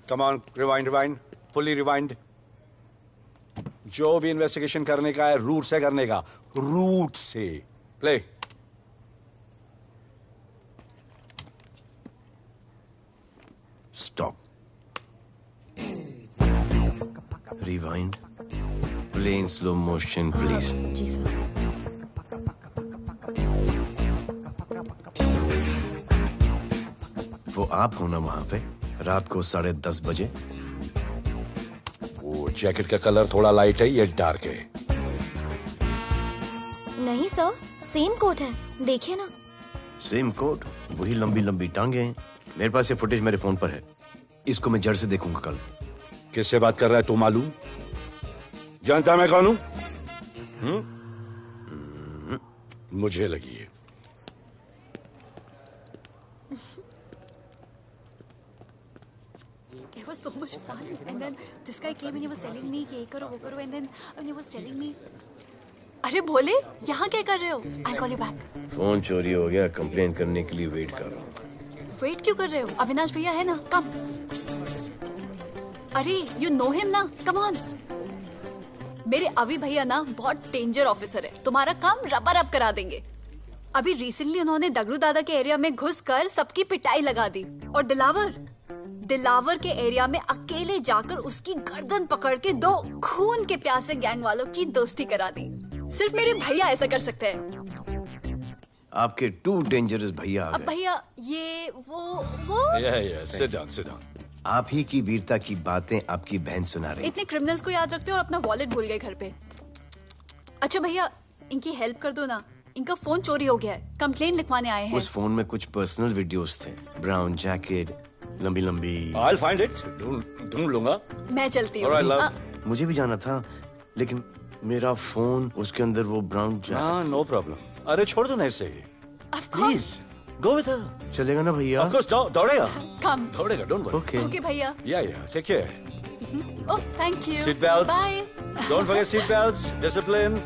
Come on, rewind, fully rewind. जो भी इन्वेस्टिगेशन करने का है रूट से करने का, रूट से। Play. Stop. Rewind. Play in slow motion please. जी सर। वो आप हो ना वहां पे रात को 10:30 बजे? वो जैकेट का कलर थोड़ा लाइट है, ये डार्क है। नहीं सर, सेम कोट है, देखिए ना। सेम कोट, वही लंबी लंबी टांगे हैं। मेरे पास ये फुटेज मेरे फोन पर है, इसको मैं जड़ से देखूंगा कल। किससे बात कर रहा है तू? मालूम? जानता मैं कौन हूं? मुझे लगी है। It was so much fun, and then this guy came and he was telling me ये करो वो करो, and then he was telling me, अरे भोले यहाँ क्या कर रहे हो? I'll call you back. Phone चोरी हो गया, कंप्लेन करने के लिए वेट कर रहा हूँ। वेट क्यों कर रहे हो? अविनाश भैया है ना, कम। अरे you know him ना, come on. मेरे अभी भैया ना बहुत डेंजर ऑफिसर है, तुम्हारा काम रबर अप करा देंगे। अभी रिसेंटली उन्होंने दगड़ू दादा के एरिया में घुसकर सबकी पिटाई लगा दी, और दिलावर के एरिया में अकेले जाकर उसकी गर्दन पकड़ के 2 खून के प्यासे गैंग वालों की दोस्ती करा दी। सिर्फ मेरे भैया ऐसा कर सकते हैं। आपके 2 डेंजरस भैया आ अब गए। भैया ये वो सिट डाउन। आप ही की वीरता की बातें आपकी बहन सुना रही। इतने क्रिमिनल्स को याद रखते हो और अपना वॉलेट भूल गए घर पे। अच्छा भैया, इनकी हेल्प कर दो ना, इनका फोन चोरी हो गया है, कंप्लेंट लिखवाने आए हैं। उस फोन में कुछ पर्सनल वीडियोस थे, ब्राउन जैकेट, लंबी लंबी। I'll find it. ढूंढ लूंगा। मैं चलती हूँ। Alright, love. मुझे भी जाना था, लेकिन मेरा फोन, उसके अंदर वो ब्राउन जैकेट। हाँ, नो प्रॉब्लम। अरे छोड़ दो ना इसे। Please. Go with her. चलेगा ना भैया? Of course, दौड़ेगा। Come. दौड़ेगा, don't worry. Okay. Okay भैया। Yeah, take care. Oh, thank you. Seat belts. Bye. Don't forget seat belts. Discipline.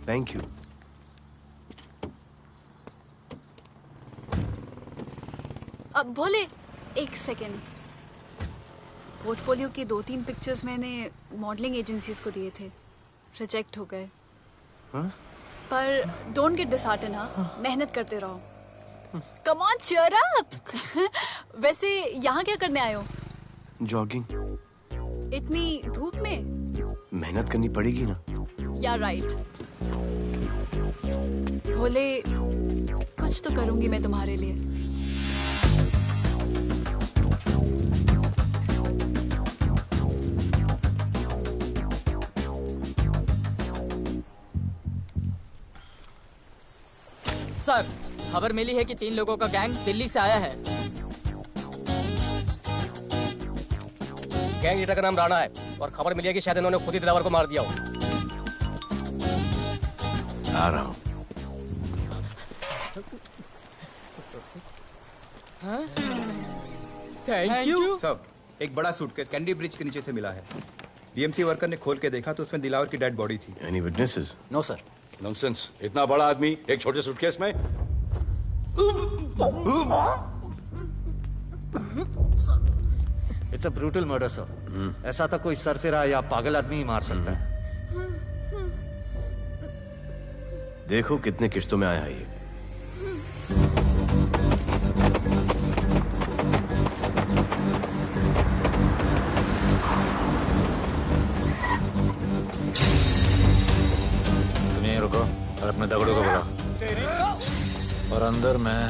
Thank you. अब भोले, एक सेकेंड। पोर्टफोलियो के 2-3 पिक्चर्स मैंने मॉडलिंग एजेंसीज को दिए थे, रिजेक्ट हो गए। पर डोंट गेट डिसहार्टन, हाँ, मेहनत करते रहो। Come on, cheer up. वैसे यहाँ क्या करने आए हो? जॉगिंग। इतनी धूप में? मेहनत करनी पड़ेगी ना। या राइट। भोले, कुछ तो करूंगी मैं तुम्हारे लिए। सर, खबर मिली है कि 3 लोगों का गैंग दिल्ली से आया है। गैंग लीडर का नाम राणा है और खबर मिली है कि शायद इन्होंने खुद ही दिलावर को मार दिया हो। आ रहा हूँ। Thank you. सब एक बड़ा सूटकेस कैंडी ब्रिज के नीचे से मिला है। बीएमसी वर्कर ने खोल के देखा तो उसमें दिलावर की डेड बॉडी थी। Any witnesses? No sir. Nonsense, इतना बड़ा आदमी एक छोटे सूटकेस में। It's a brutal murder sir. ऐसा तो कोई सरफिरा या पागल आदमी ही मार सकता है। देखो कितने किश्तों में आया है ये। तुम यहीं रुको और अपने दगड़ों को बुलाओ, और अंदर मैं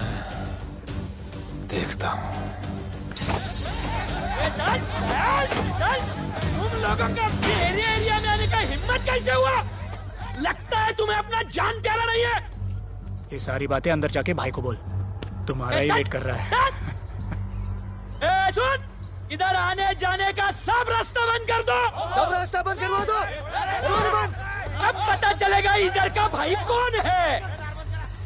देखता हूँ। तुम लोगों का मेरे एरिया में आने का हिम्मत कैसे हुआ? लगता है तुम्हें अपना जान प्यारा नहीं है। ये सारी बातें अंदर जाके भाई को बोल, तुम्हारा ही वेट कर रहा है। सुन, इधर आने जाने का सब रास्ता बंद कर दो। सब रास्ता बंद करवा दो। अब पता चलेगा इधर का भाई कौन है।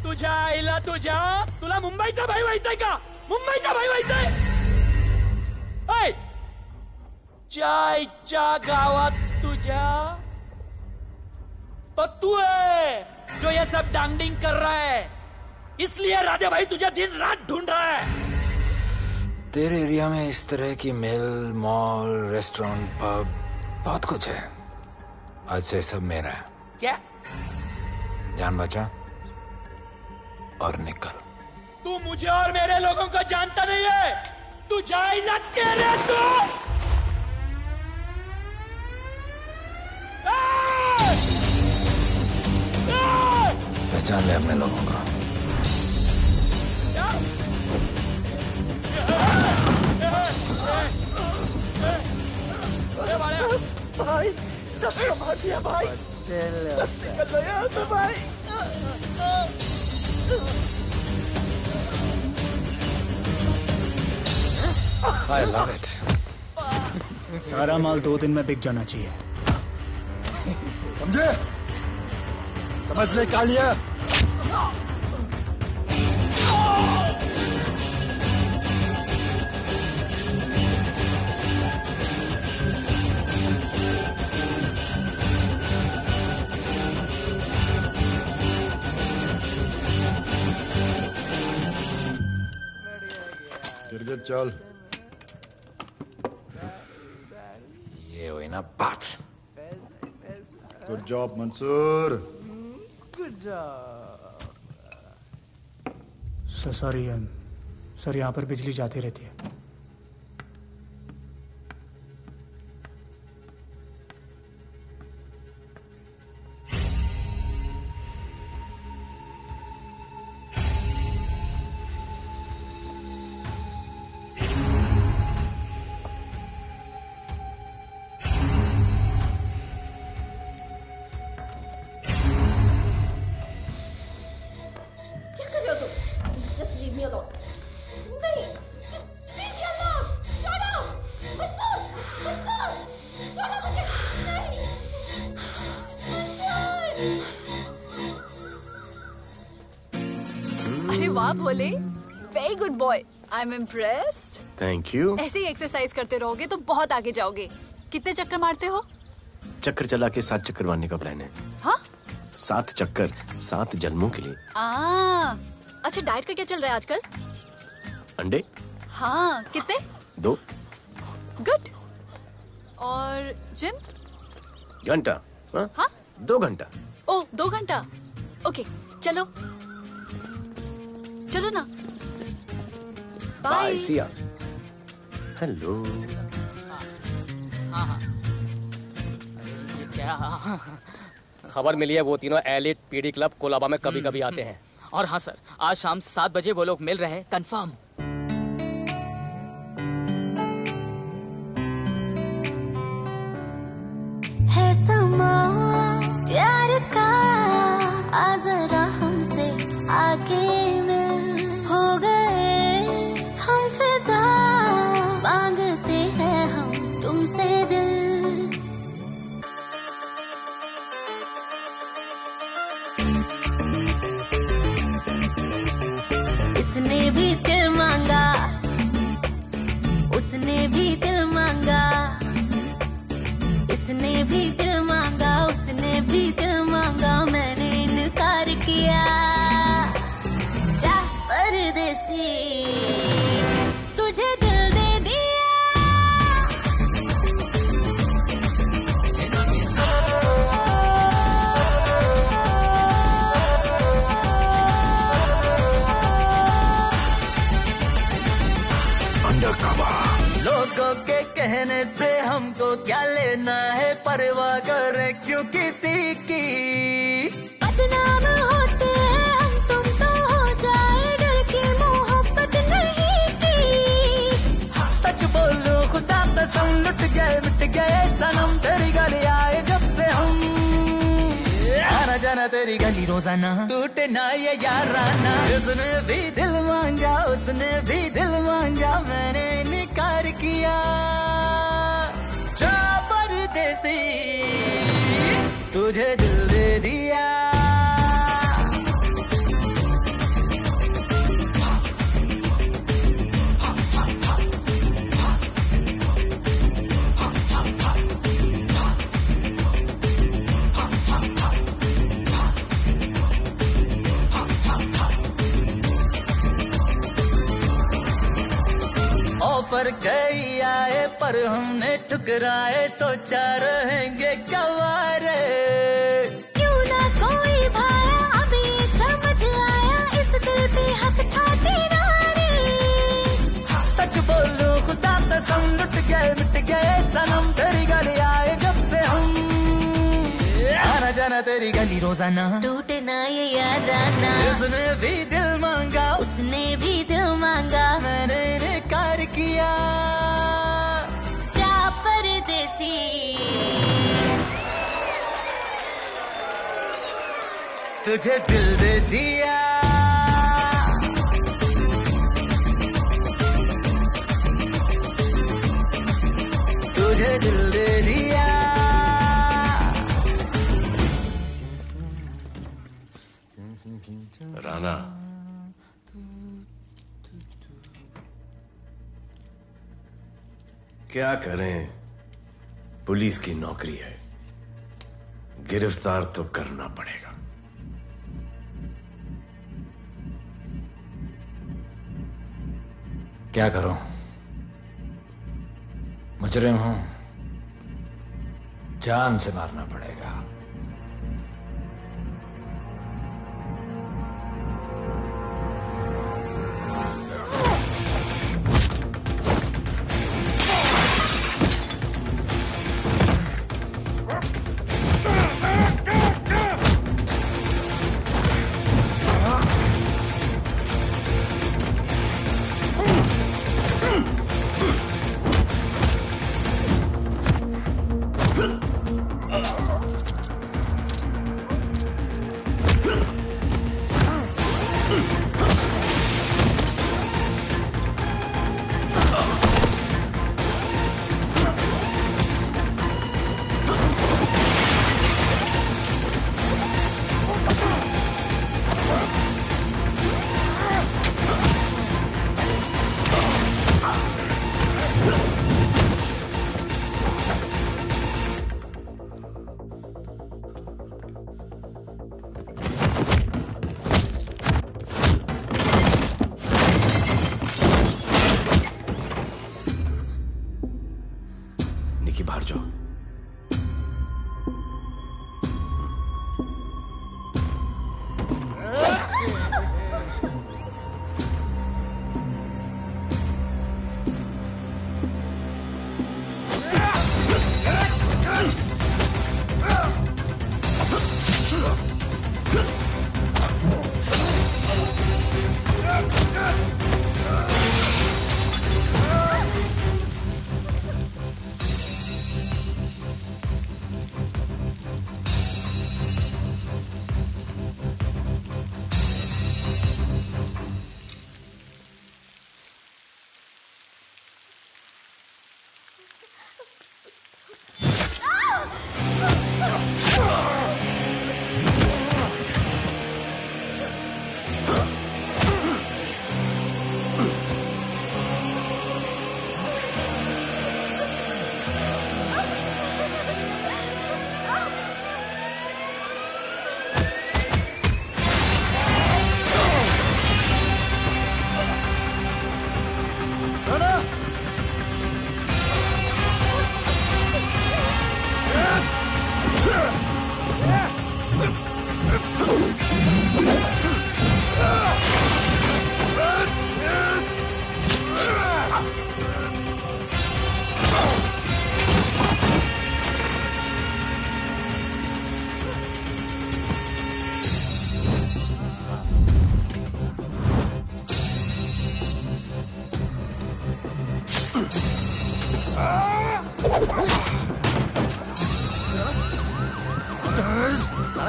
तुझा इला तुझा तुला मुंबईचा भाई व्हायचाय का? मुंबईचा भाई व्हायचाय? चायच्या गावात तुझ्या तो तू है जो ये सब डांगडिंग कर रहा है, इसलिए राधे भाई तुझे दिन रात ढूंढ रहा है। तेरे एरिया में इस तरह की मिल, मॉल, रेस्टोरेंट, पब बहुत कुछ है। आज से सब मेरा है। क्या? जान बचा और निकल। तू मुझे और मेरे लोगों को जानता नहीं है। तू जाए ना तेरे तू। पहचान ले अपने लोगों को। भाई सबको मार दिया भाई। निकल यहाँ से भाई। I love it. सारा माल 2 दिन में बिक जाना चाहिए। समझे? समझ ले कालिया। गिर चल। ये हुई ना बात। Good job Mansoor. Sorry sir, यहाँ पर बिजली जाती रहती है। अरे वाह Bhole, very good boy, I am impressed. Thank you. ऐसे ही एक्सरसाइज करते रहोगे तो बहुत आगे जाओगे। कितने चक्कर मारते हो? चक्कर चला के 7 चक्कर मारने का प्लान है। हाँ? 7 चक्कर 7 जन्मों के लिए। अच्छा, डाइट का क्या चल रहा है आजकल? अंडे? हाँ, कितने? 2 गुड। और जिम? घंटा। हाँ? 2 घंटा। ओह, 2 घंटा। ओके, चलो चलो ना। बाय, सी या। हेलो। क्या? खबर मिली है वो तीनों एलिट पीडी क्लब कोलाबा में कभी कभी आते हैं। और हाँ सर, आज शाम 7 बजे वो लोग मिल रहे हैं, कंफर्म। है समा प्यार का, आ जरा हमसे आके मिल। हो गए हम फिदा, मांगते हैं हम तुमसे दिल। इसने भी दिल मांगा, उसने भी दिल मांगा, इसने भी दिल मांगा, उसने भी दिल मांगा, मैंने इनकार किया। जा परदेसी, तुझे दिल दे दिया। लोगों के कहने से हमको क्या लेना है, परवाह करे क्यों किसी की। बदनाम होते हैं हम, तुम तो हो जाए, डर की मोहब्बत नहीं की। हाँ, सच बोलो खुदा कसम, लुट गए मिट गए सनम, तेरी गली आए जब से हम। आना जाना तेरी तेरी गली रोजाना, टूटे ना ये याराना। उसने भी दिल मांगा, उसने भी दिल मांगा, मैंने इनकार किया। जा परदेसी, तुझे दिल दे दिया। ऑफर कई आए पर हमने ठुकराए, सोचा रहेंगे कवारे। क्यों ना कोई भाया, अब ये समझ आया, इस दिल पे हक था तेरा रे। सच बोलो खुदा कसम, लुट गए मिट गए सनम, तेरी गली आए जब से हम। आना जाना तेरी गली रोजाना, टूटे ना ये याराना। उसने भी दिल मांगा, उसने भी दिल मांगा, मैंने इनकार किया। जा परदेसी, तुझे दिल दे दिया। तुझे दिल दे दिया। राना, क्या करें, पुलिस की नौकरी है, गिरफ्तार तो करना पड़ेगा। क्या करूं? मुजरिम हूं, जान से मारना पड़ेगा। निकी बाहर जाओ।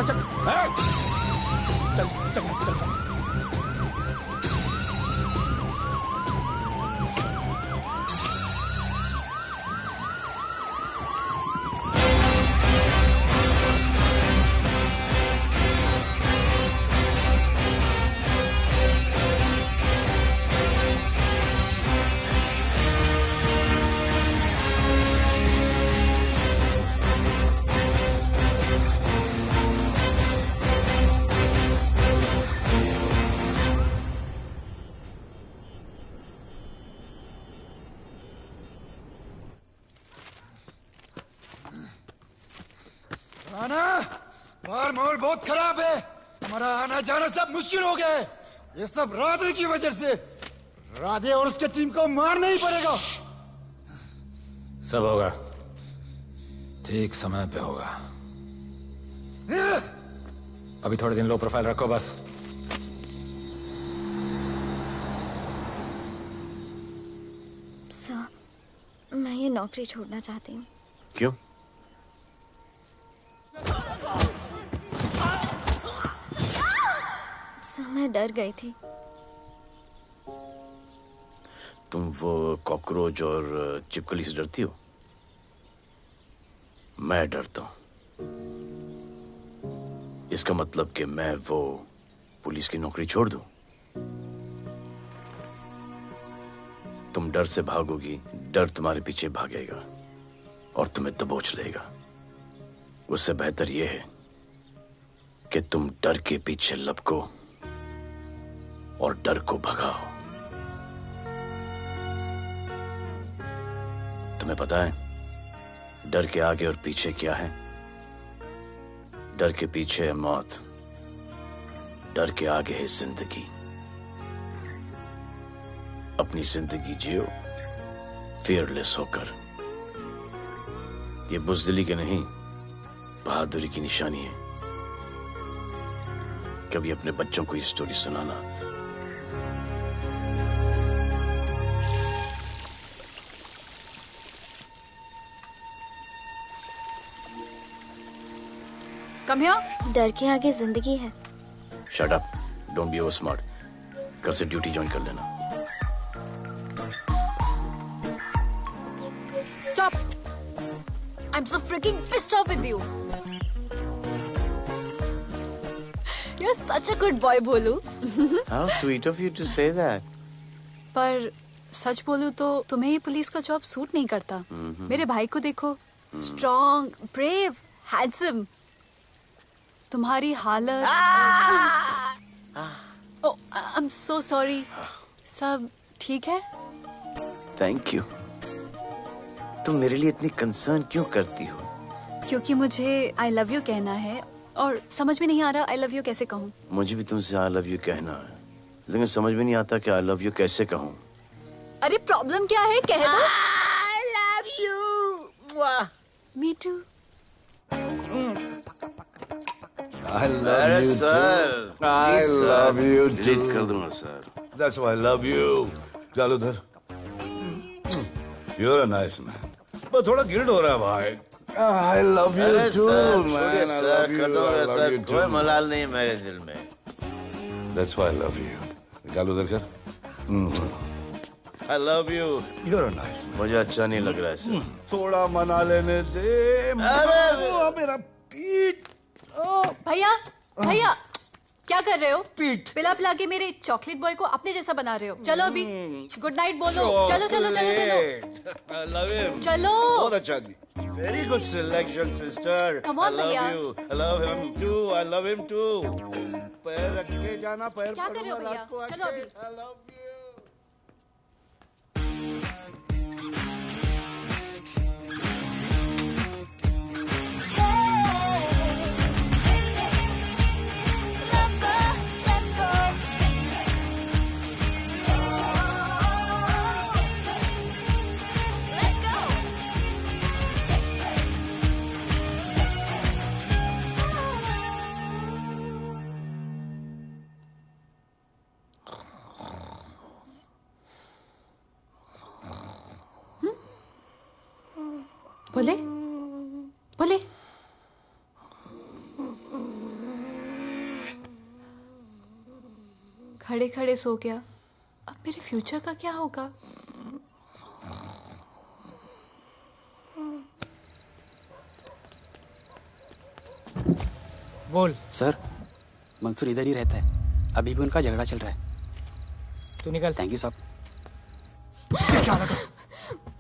चल चल चल यहाँ से चल। राणा, बाहर माहौल बहुत खराब है। हमारा आना जाना सब मुश्किल हो गया है। ये सब राधे की वजह से। राधे और उसके टीम को मारना ही पड़ेगा। सब होगा, ठीक समय पे होगा। अभी थोड़े दिन लो प्रोफाइल रखो बस। सर, मैं ये नौकरी छोड़ना चाहती हूँ। क्यों? सर, मैं डर गई थी। तुम वो कॉकरोच और चिपकली से डरती हो? मैं डरता हूं। इसका मतलब कि मैं वो पुलिस की नौकरी छोड़ दूं? तुम डर से भागोगी, डर तुम्हारे पीछे भागेगा और तुम्हें दबोच लेगा। उससे बेहतर यह है कि तुम डर के पीछे लपको और डर को भगाओ। तुम्हें पता है डर के आगे और पीछे क्या है? डर के पीछे है मौत, डर के आगे है जिंदगी। अपनी जिंदगी जियो फियरलेस होकर। ये बुज़दिली के नहीं, बहादुरी की निशानी है। कभी अपने बच्चों को ये स्टोरी सुनाना। Come here. डर के आगे जिंदगी है। Shut up, don't be over smart. कल से ड्यूटी ज्वाइन कर लेना। Stop! I'm so freaking pissed off with you. You're such a good boy, बोलू। How sweet of you to say that. पर सच बोलूं तो तुम्हें ये पुलिस का जॉब सूट नहीं करता। मेरे भाई को देखो, स्ट्रॉन्ग, ब्रेव, हैंडसम। तुम्हारी हालत। ओह, आई एम सो सॉरी। सब ठीक है? Thank you. तुम मेरे लिए इतनी कंसर्न क्यों करती हो? क्योंकि मुझे आई लव यू कहना है और समझ में नहीं आ रहा आई लव यू कैसे कहूँ। मुझे भी तुमसे आई लव यू कहना है, लेकिन समझ में नहीं आता कि आई लव यू कैसे कहूँ। अरे प्रॉब्लम क्या है, कह दो। I love you. Me too. I love अरे you sir, too. I love you too. Delete कर दूंगा sir. That's why I love you. चल उधर। You're a nice man. पर थोड़ा गिल्ड हो रहा है भाई। I love you अरे too, सर, man. छोड़िए I sir, love you. Kadam I है love सर, you कोई too. मलाल नहीं है मेरे दिल में। That's why I love you. चल उधर कर। I love you. You're a nice man. मुझे अच्छा नहीं लग रहा है सर। थोड़ा मना लेने दे। अरे मेरा पीठ। भैया, भैया, क्या कर रहे हो? पिला पिला के मेरे चॉकलेट बॉय को अपने जैसा बना रहे हो। चलो अभी गुड नाइट बोलो। चलो चलो चलो चलो। I love him. चलो। बहुत अच्छा आदमी। Very good selection, sister. Come on, I love भैया। you. I love him too. I love him too. पैर रख के जाना, पैर क्या कर रहे हो पकड़ना, भैया? रात को चलो आके। अभी। I love you. बोले बोले। खड़े खड़े सो गया। अब मेरे फ्यूचर का क्या होगा? बोल। सर, मंसूर इधर ही रहता है। अभी भी उनका झगड़ा चल रहा है। तू निकल। थैंक यू साहब। क्या लगा?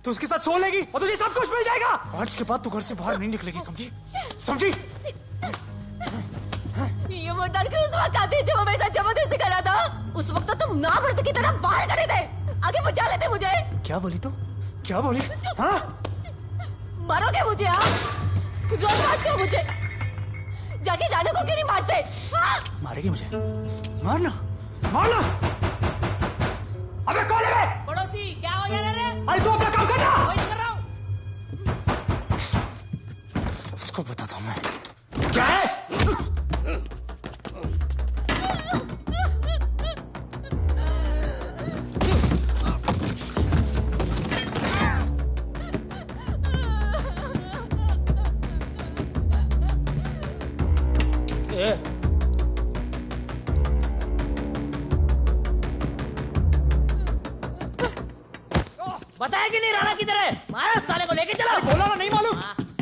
तू उसके साथ सो लेगी और तुझे सब कुछ मिल जाएगा। आज के बाद तू घर से बाहर नहीं निकलेगी, समझी? समझी? ये मुर्दार के उस वक्त आते जब वो मेरे साथ जबरदस्ती कर रहा था। उस वक्त तो तुम ना मर्द की तरह बाहर खड़े थे, आगे बचा लेते मुझे। क्या बोली तू? क्या बोली? हाँ? मारोगे मुझे? रोज मारते हो मुझे, जाके रानू को क्यों नहीं मारते? हाँ? मारेगी मुझे? मारना, मारना। अबे कौन है बे? पड़ोसी क्या हो जा रहा है? अरे तू अपना काम करना। वही तो कर रहा हूँ। इसको बताता हूँ मैं। क्या है? बताया कि नहीं राणा किधर है? मारा साले को, लेके चलो। बोला ना, नहीं मालूम।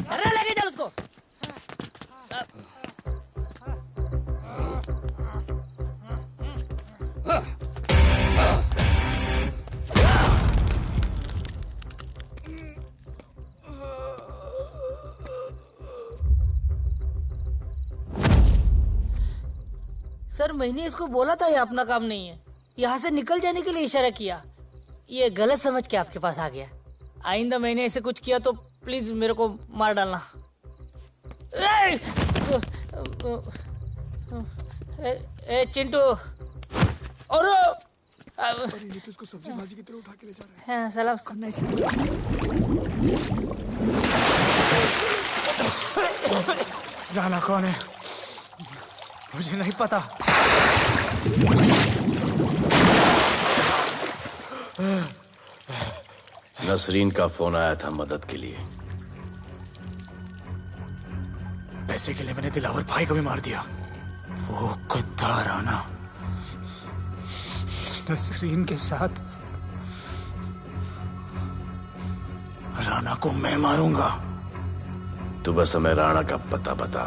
अरे लेके चल उसको। सर, मैंने इसको बोला था ये अपना काम नहीं है। यहाँ से निकल जाने के लिए इशारा किया, ये गलत समझ के आपके पास आ गया। आइंदा मैंने ऐसे कुछ किया तो प्लीज मेरे को मार डालना। ए चिंटू, और ये तो इसको सब्जी भाजी की तरह उठा के ले जा रहा है। हाँ, सलाम। राणा कौन है? मुझे नहीं पता। नसरीन का फोन आया था मदद के लिए। पैसे के लिए मैंने दिलावर भाई को भी मार दिया। वो कुत्ता राणा नसरीन के साथ। राणा को मैं मारूंगा। तू बस हमें राणा का पता बता।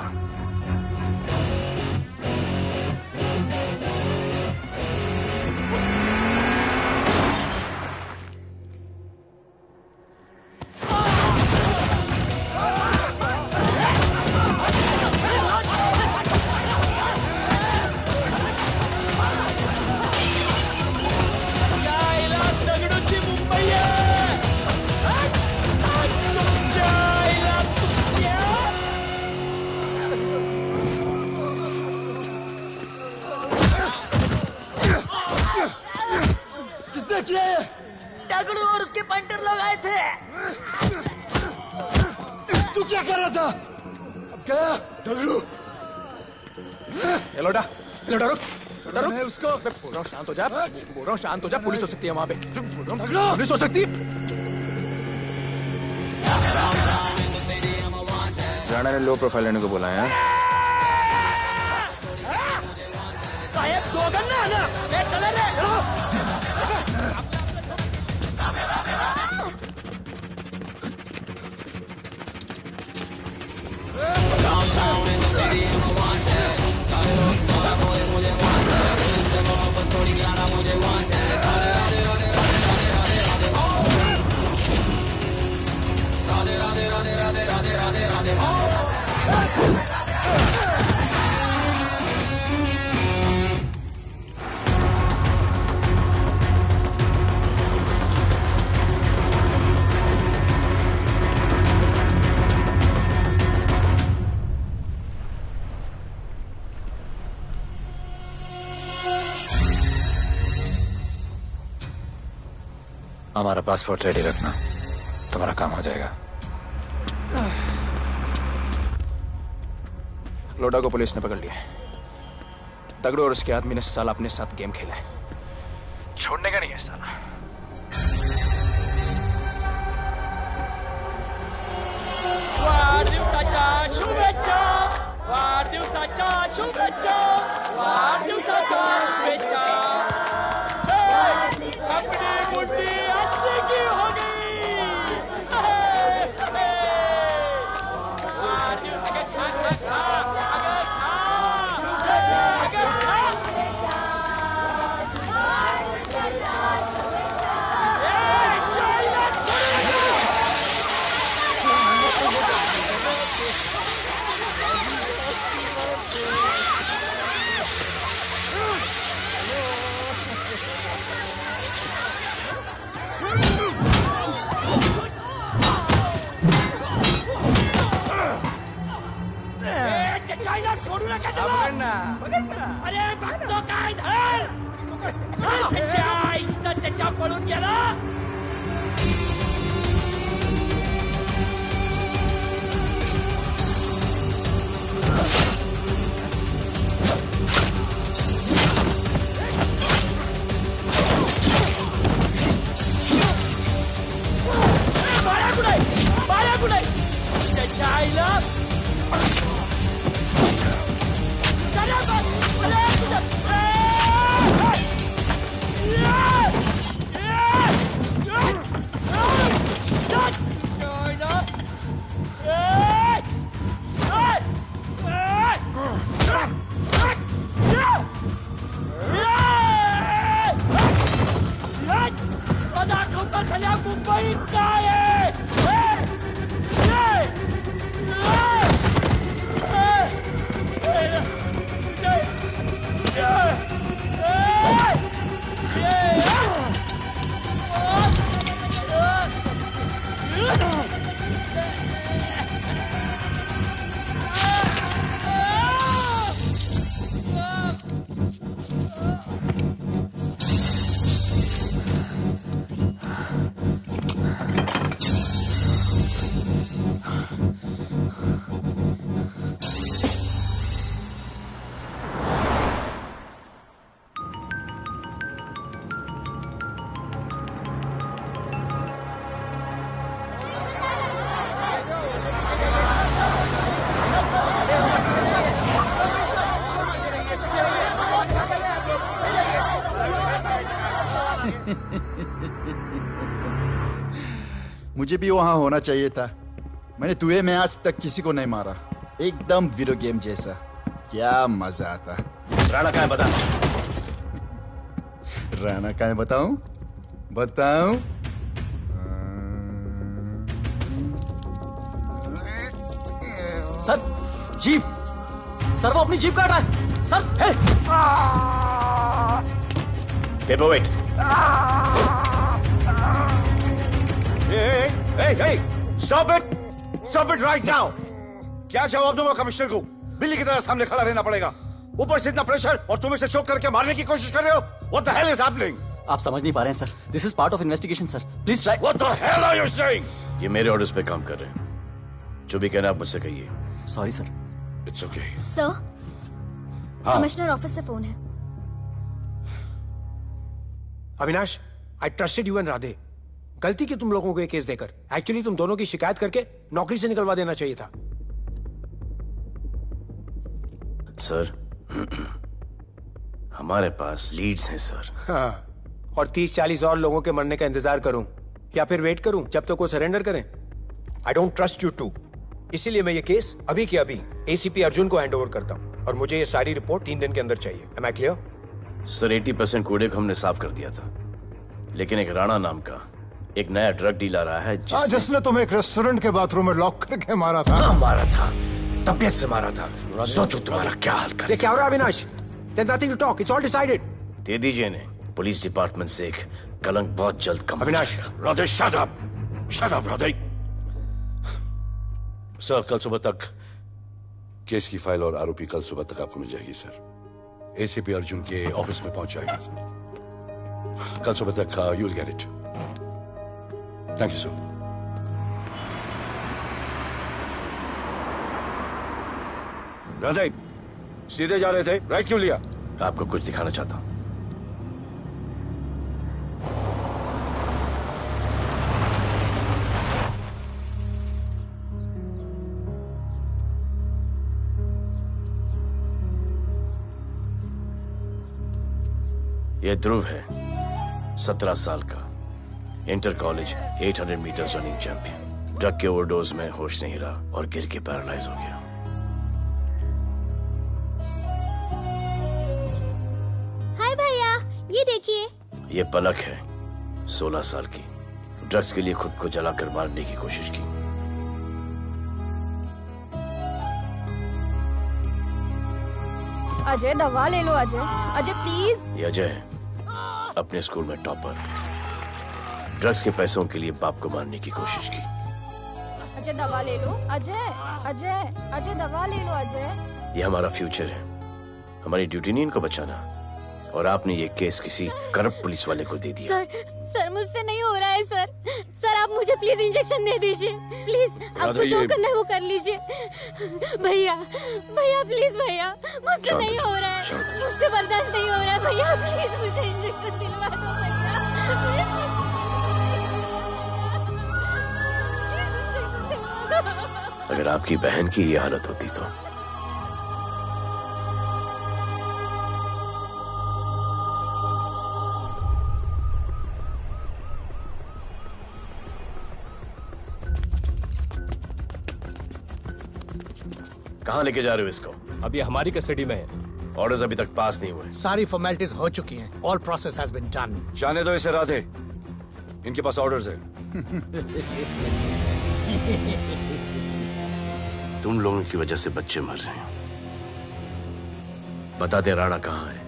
दगड़ू और उसके पंटर लोग आए थे। तू क्या कर रहा था? अब गया दगड़ू। लोटा रुक। मैं उसको बोल रहा हूँ शांत हो जा। बोल रहा हूँ शांत हो जा। पुलिस हो सकती है वहाँ पे। पुलिस हो सकती है। राणा ने लो प्रोफाइल लेने को बोला है। साहब दो गन्ना है ना? चले रे। Downtown in the city, I'm a wanted. सारे लोग सारा बोले मुझे wanted. दिल से मोहब्बत थोड़ी जाना मुझे wanted. राधे राधे राधे राधे राधे राधे राधे राधे राधे राधे राधे राधे राधे हमारा पासपोर्ट रेडी रखना, तुम्हारा काम हो जाएगा। लोडा को पुलिस ने पकड़ लिया। तगड़ो और उसके आदमी ने साला अपने साथ गेम खेला है। छोड़ने का नहीं है साला। वाढदिवसाच्या शुभेच्छा, वाढदिवसाच्या शुभेच्छा, वाढदिवसाच्या शुभेच्छा। लेके चलो। अरे भक्तों का इधर त्याच्या पळून गेला। बाळ्या कुठे त्याच्या आईला दाखवता सगळ्या मुंबईत काय आहे। मुझे भी वहां होना चाहिए था। मैंने तुए में आज तक किसी को नहीं मारा। एकदम वीडियो गेम जैसा। क्या मजा आता। राणा कहाँ है बता। राणा कहाँ है बताऊं? बताऊं? सर जीप, सर वो अपनी जीप काट रहा है sir. Hey paperweight. Hey, stop it right now! क्या जवाब दूंगा कमिश्नर को? बिल्ली की तरह सामने खड़ा रहना पड़ेगा। ऊपर से इतना प्रेशर और तुम इसे चोक करके मारने की कोशिश कर रहे हो। What the hell is happening? आप समझ नहीं पा रहे हैं sir. This is part of investigation sir. Please try. What the hell are you saying? ये मेरे ऑर्डर्स पे काम कर रहे हैं। जो भी कहना आप मुझसे कहिए। Sorry sir. It's okay. Sir, हाँ। कमिश्नर ऑफिस से फोन है। Avinash, I trusted you and Radhe. गलती की तुम लोगों को ये केस देकर। एक्चुअली तुम दोनों की शिकायत करके नौकरी से निकलवा देना चाहिए था। सर हमारे पास लीड्स हैं सर। हाँ, और 30-40 और लोगों के मरने का इंतजार करूं या फिर वेट करूं जब तक वो सरेंडर करें? I don't trust you too. इसीलिए मैं ये केस अभी के अभी एसीपी अर्जुन को हैंड ओवर करता हूं और मुझे ये सारी रिपोर्ट 3 दिन के अंदर चाहिए। M I clear? सर 80% कूड़े को हमने साफ कर दिया था, लेकिन एक राणा नाम का एक नया ड्रग डीलर आया है जिसने तुम्हें एक रेस्टोरेंट के बाथरूम में लॉक करके मारा था। हाँ, मारा था, तबीयत से मारा था। सोचो तुम्हारा क्या हाल करे। ये क्या हो रहा है Avinash? There's nothing to talk. It's all decided. दे दीजिए इन्हें। पुलिस डिपार्टमेंट से एक कलंक बहुत जल्द कम हो अविनाश, जाएगा। Radhe, shut up! Shut up, Radhe! Sir, कल सुबह तक केस की फाइल और आरोपी कल सुबह तक आपको मिल जाएगी सर। एसीपी अर्जुन के ऑफिस में पहुंच जाएगा सर। कल सुबह तक you will get it. Thank you sir. Radhe, सीधे जा रहे थे, राइट क्यों लिया? आपको कुछ दिखाना चाहता हूं। ये ध्रुव है, 17 साल का, inter college 800 metres running champion. Drug के ओवरडोज में होश नहीं रहा और गिर के पैरालाइज हो गया। हाय भैया, ये देखिए। ये पलक है, 16 साल की, ड्रग्स के लिए खुद को जलाकर मारने की कोशिश की। अजय दवा ले लो। अजय, अजय प्लीज। ये अजय है, अपने स्कूल में टॉपर। ड्रग्स के पैसों के लिए बाप को मारने की कोशिश की। अजय दवा ले लो। अजय, अजय, अजय दवा ले लो। अजय ये हमारा फ्यूचर है, हमारी ड्यूटी नहीं इनको बचाना। और आपने ये केस किसी करप्ट पुलिस वाले को दे दिया। सर मुझसे नहीं हो रहा है सर। सर आप मुझे प्लीज इंजेक्शन दे दीजिए प्लीज। आपको जो करना है वो कर लीजिए। भैया भैया प्लीज भैया, मुझसे नहीं हो रहा है, मुझसे बर्दाश्त नहीं हो रहा है भैया, प्लीज मुझे इंजेक्शन दिलवा दो भैया, इंजेक्शन दिलवा दो। अगर आपकी बहन की ये हालत होती तो कहाँ लेके जा रहे हो इसको? अभी हमारी कस्टडी में है। ऑर्डर्स अभी तक पास नहीं हुए। सारी फॉर्मेलिटीज हो चुकी हैं। All process has been done. जाने दो इसे राधे, इनके पास ऑर्डर्स है। तुम लोगों की वजह से बच्चे मर रहे हैं। बता दे राणा कहाँ है,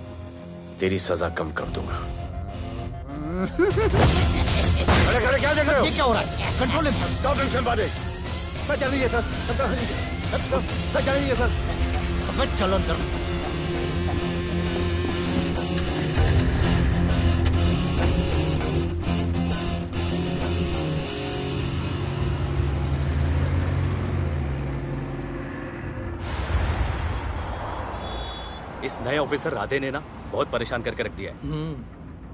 तेरी सजा कम कर दूंगा। अरे अरे क्या देख रहे हो? ये क्या हो रहा है? Control himself. Stop him somebody. Sir चल लीजिए सर, सर चल लीजिए सर। अब चलो अंदर। इस नए ऑफिसर राधे ने ना बहुत परेशान करके रख दिया है।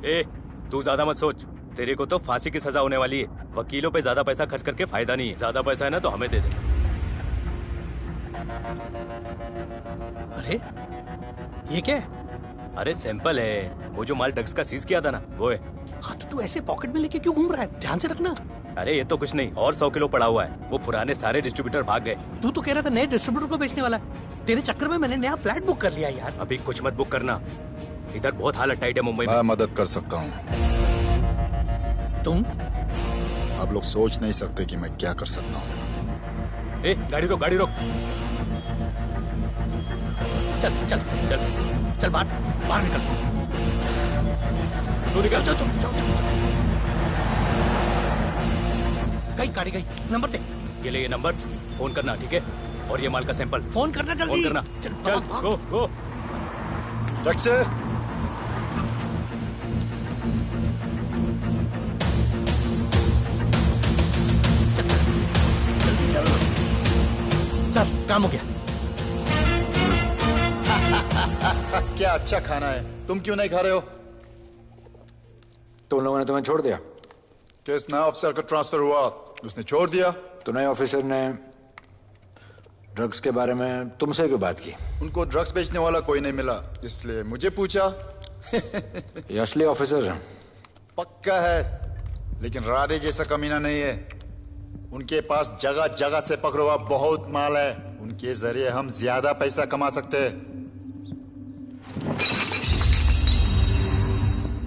ए, तू ज्यादा मत सोच, तेरे को तो फांसी की सजा होने वाली है। वकीलों पे ज्यादा पैसा खर्च करके फायदा नहीं है। ज्यादा पैसा है ना तो हमें दे दे। अरे ये क्या है? अरे सैंपल है, वो जो माल ड्रग्स का सीज किया था ना वो है। हाँ तो तू ऐसे पॉकेट में लेके क्यों घूम रहा है? ध्यान से रखना। अरे ये तो कुछ नहीं, और 100 किलो पड़ा हुआ है। वो पुराने सारे डिस्ट्रीब्यूटर भाग गए। तू तो कह रहा था नए डिस्ट्रीब्यूटर को बेचने वाला है। तेरे चक्कर में मैंने नया फ्लैट बुक कर लिया यार। अभी कुछ मत बुक करना, इधर बहुत हालत टाइट है मुंबई में। मैं मदद कर सकता हूँ। तुम? आप लोग सोच नहीं सकते कि मैं क्या कर सकता हूँ। ए, गाड़ी रोक, गाड़ी रोक। चल चल चल चल बाहर निकल। तू निकल। चल चल चल। गाड़ी गई। नंबर दे। ये ले, ये नंबर फोन करना, ठीक है? और ये माल का सैंपल फोन करना जल्दी। फोन करना। चल गो गो। टैक्सी। सर काम हो गया। क्या अच्छा खाना है, तुम क्यों नहीं खा रहे हो? तुम लोगों ने तुम्हें छोड़ दिया? किस नए ऑफिसर का ट्रांसफर हुआ उसने छोड़ दिया? तो नए ऑफिसर ने ड्रग्स के बारे में तुमसे क्यों बात की? उनको ड्रग्स बेचने वाला कोई नहीं मिला, इसलिए मुझे पूछा। ये असली ऑफिसर है? पक्का है, लेकिन राधे जैसा कमीना नहीं है। उनके पास जगह जगह से पकड़ा हुआ बहुत माल है, उनके जरिए हम ज्यादा पैसा कमा सकते हैं।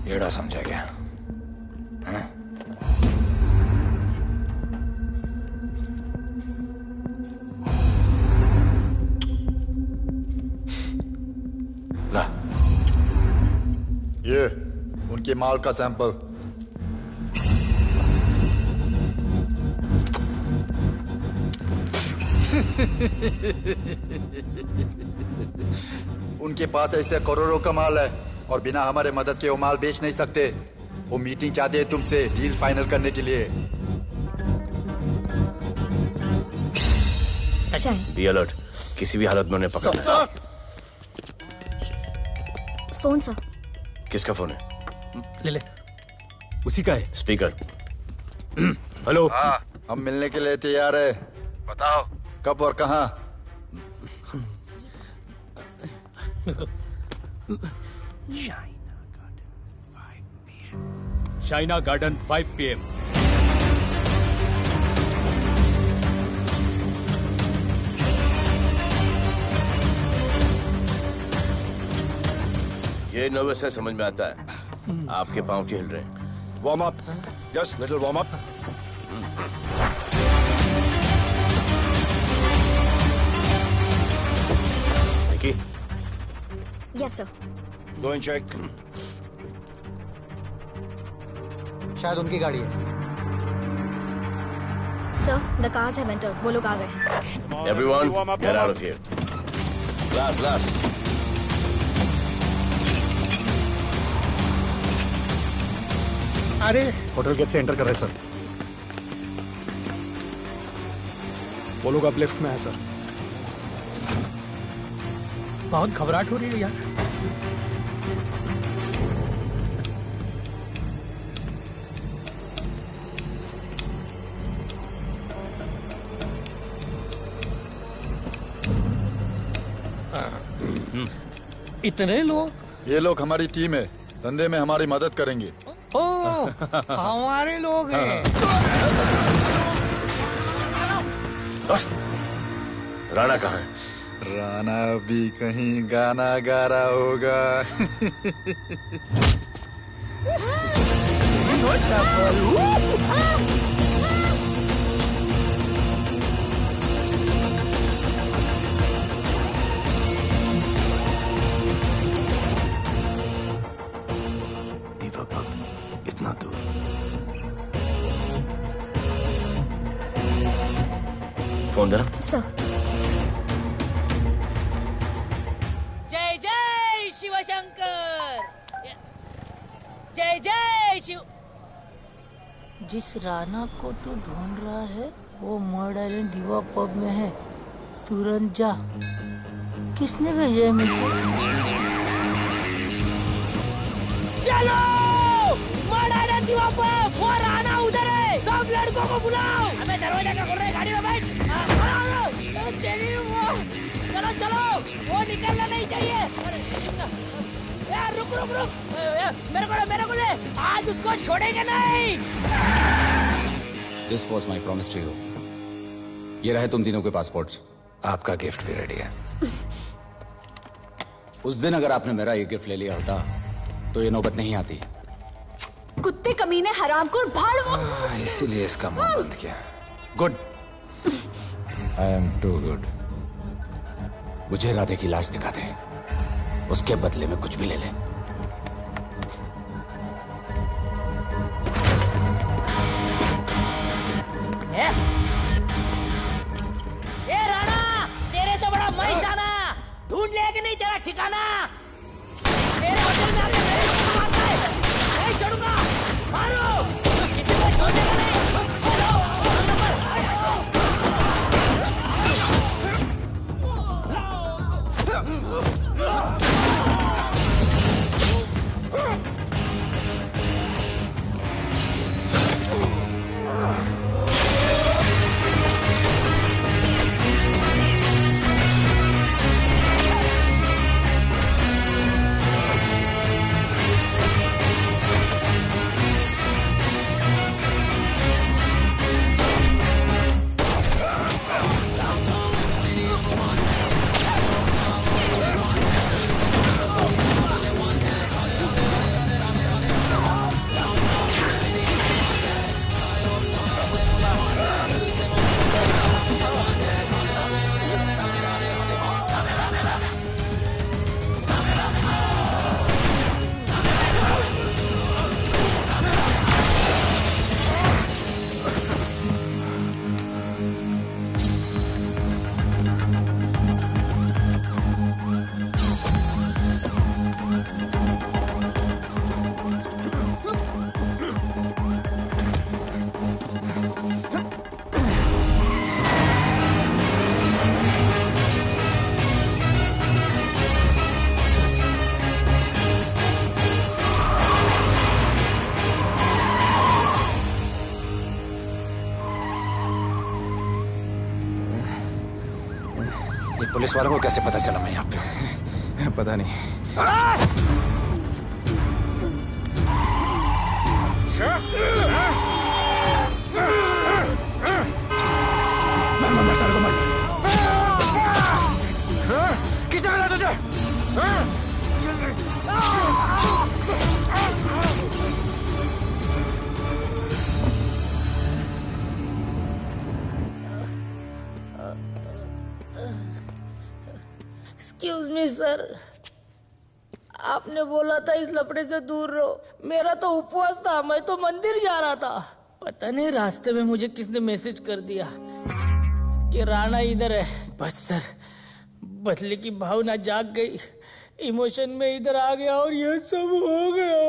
एड़ा समझा गया? हाँ? ला, ये उनके माल का सैंपल। उनके पास ऐसे करोड़ों का माल है और बिना हमारे मदद के वो माल बेच नहीं सकते। वो मीटिंग चाहते हैं तुमसे डील फाइनल करने के लिए। बी अलर्ट, किसी भी हालत में उन्हें पकड़ना है। Phone sir. किसका फोन है? ले ले। उसी का है। स्पीकर। हेलो। हाँ, हम मिलने के लिए तैयार है। बताओ कब और कहाँ? Shaina garden 5 PM। ये नर्वस है, समझ में आता है। आपके पाँव क्यों हिल रहे हैं? Warm up, just little warm up. Yes sir. Go and check. शायद उनकी गाड़ी है। Sir the cars have entered. वो लोग आ गए हैं। Everyone, get out of here. Glass glass. अरे होटल गेट से एंटर कर रहे सर। वो लोग अब लिफ्ट में है सर। बहुत घबराहट हो रही है यार। इतने लोग? ये लोग हमारी टीम है, धंधे में हमारी मदद करेंगे। ओ, हमारे लोग हैं। राणा कहाँ है? राणा भी कहीं गाना गा रहा होगा। इतना दूर। फोन देना। जय जय शिव शंकर, जय जय शिव। जिस राणा को तू ढूंढ रहा है वो मर्डर आइलैंड दीवा पब में है, तुरंत जा। किसने भेजा है मैसेज? चलो मर्डर दीवा पब, वो राणा उधर है, सब लड़कों को बुलाओ। हमें दरवाजा क्या खोल रहे, गाड़ी में बैठ। चलो चलो, वो निकलना नहीं चाहिए। यार रुक रुक रुक, मेरे को ले, आज उसको छोड़ेंगे नहीं। This was my promise to you. ये रहे तुम तीनों के पासपोर्ट्स। आपका गिफ्ट भी रेडी है। उस दिन अगर आपने मेरा ये गिफ्ट ले लिया होता तो ये नौबत नहीं आती। कुत्ते कमीने हरामखोर भाड़। इसीलिए इसका मुंह बंद किया। Good. I am too good. मुझे राधे की लाश दिखा दे, उसके बदले में कुछ भी ले ले। ए राणा, तेरे तो बड़ा मैशाना, ढूंढ लिया कि नहीं तेरा ठिकाना? मेरे होटल में आके मेरे को मारता है, नहीं छोड़ूंगा, मारो। किसी को छोड़ने का नहीं। पुलिस वालों को कैसे पता चला मैं यहाँ पे? पता नहीं। मर साले को मर। किसने मिला तुझे? एक्सक्यूज मी सर, आपने बोला था इस लफड़े से दूर रहो। मेरा तो उपवास था, मैं तो मंदिर जा रहा था। पता नहीं रास्ते में मुझे किसने मैसेज कर दिया कि राणा इधर है। बस सर, बदले की भावना जाग गई, इमोशन में इधर आ गया और ये सब हो गया।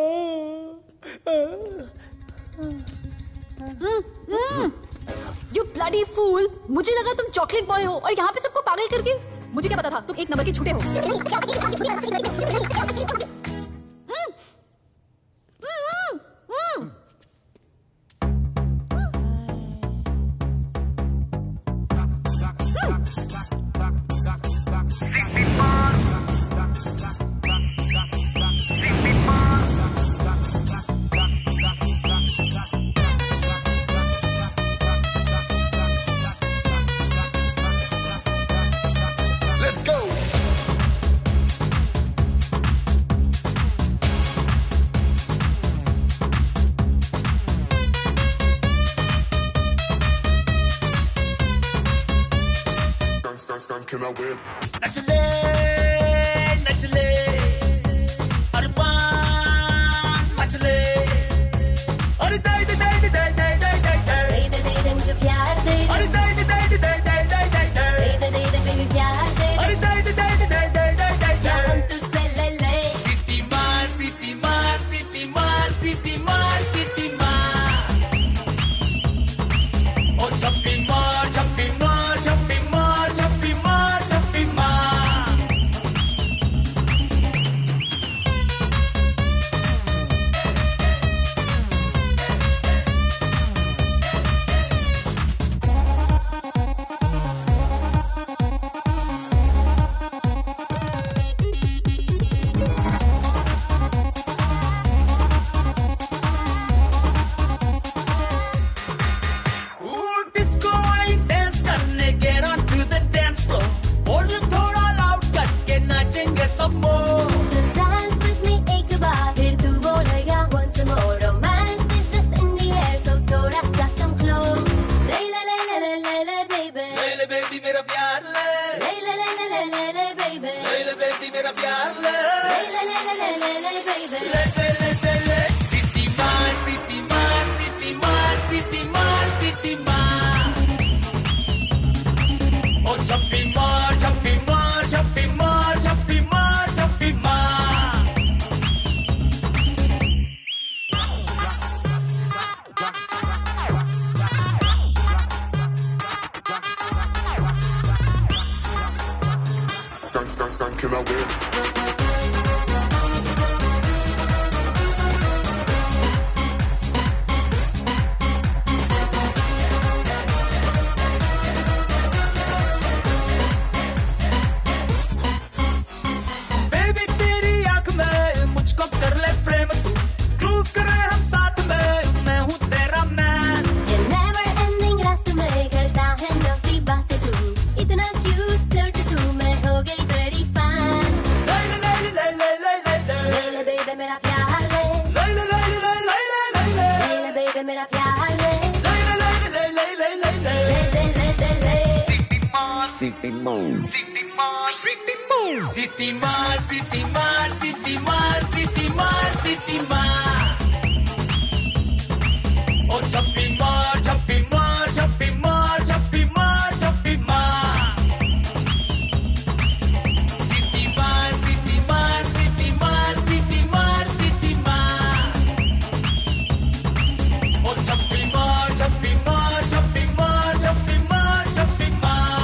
You bloody fool! मुझे लगा तुम चॉकलेट बॉय हो और यहाँ पे सबको पागल करके। मुझे क्या पता था तुम एक नंबर के झूठे हो। Can I win? नचले नचले अरमान मचले अरे दाई दाई दाई दाई दाई दाई दाई दाई दे दे मुझे प्यार दे अरे दाई दाई दाई दाई दाई दाई दाई दाई दे बेबी प्यार दे अरे दाई दाई दाई दाई दाई दाई दाई क्या हम तुझसे ले ले सिटी मार सिटी मार सिटी मार सिटी मार सिटी मार ओ छप्पी मार छप्पी मार छप्पी मार छप्पी मार छप्पी मार डिस्को आई डांस करने get on to the dance floor volume थोड़ा लाउड करके नाचेंगे सब मोर Dance with me एक बार फिर तू बोलेगा once more romance is just in the air so थोड़ा सा come close ले ले ले ले ले ले ले baby ले ले बेबी मेरा प्यार ले ले ले ले ले ले ले ले baby ले ले बेबी मेरा प्यार ले ले ले ले ले ले ले ले baby ले ले ले ले ले सिटी मार सिटी मार सिटी मार सिटी मार सिटी मार ओ छप्पी मार छप्पी मार छप्पी मार छप्पी मार छप्पी मार Can I win? बेबी तेरी आंख में मुझको कर ले फ्रेम तू ग्रूव करे हम साथ में मैं हूँ तेरा मैन ये never ending रात में करता है नौकी बातें तू इतना cute flirty तू मैं हो गई तेरी fan ले ले ले ले ले ले ले ले ले ले baby मेरा प्यार ले ले ले ले ले ले ले ले ले ले ले baby मेरा प्यार ले ले ले ले ले ले ले ले ले ले दे ले दे ले City Mall. सिटी मार सिटी मार सिटी मार सिटी मार सिटी मार ओ छप्पी मार छप्पी मार छप्पी मार छप्पी मार छप्पी मार सिटी मार सिटी मार सिटी मार सिटी मार सिटी मार ओ छप्पी मार छप्पी मार छप्पी मार छप्पी मार छप्पी मार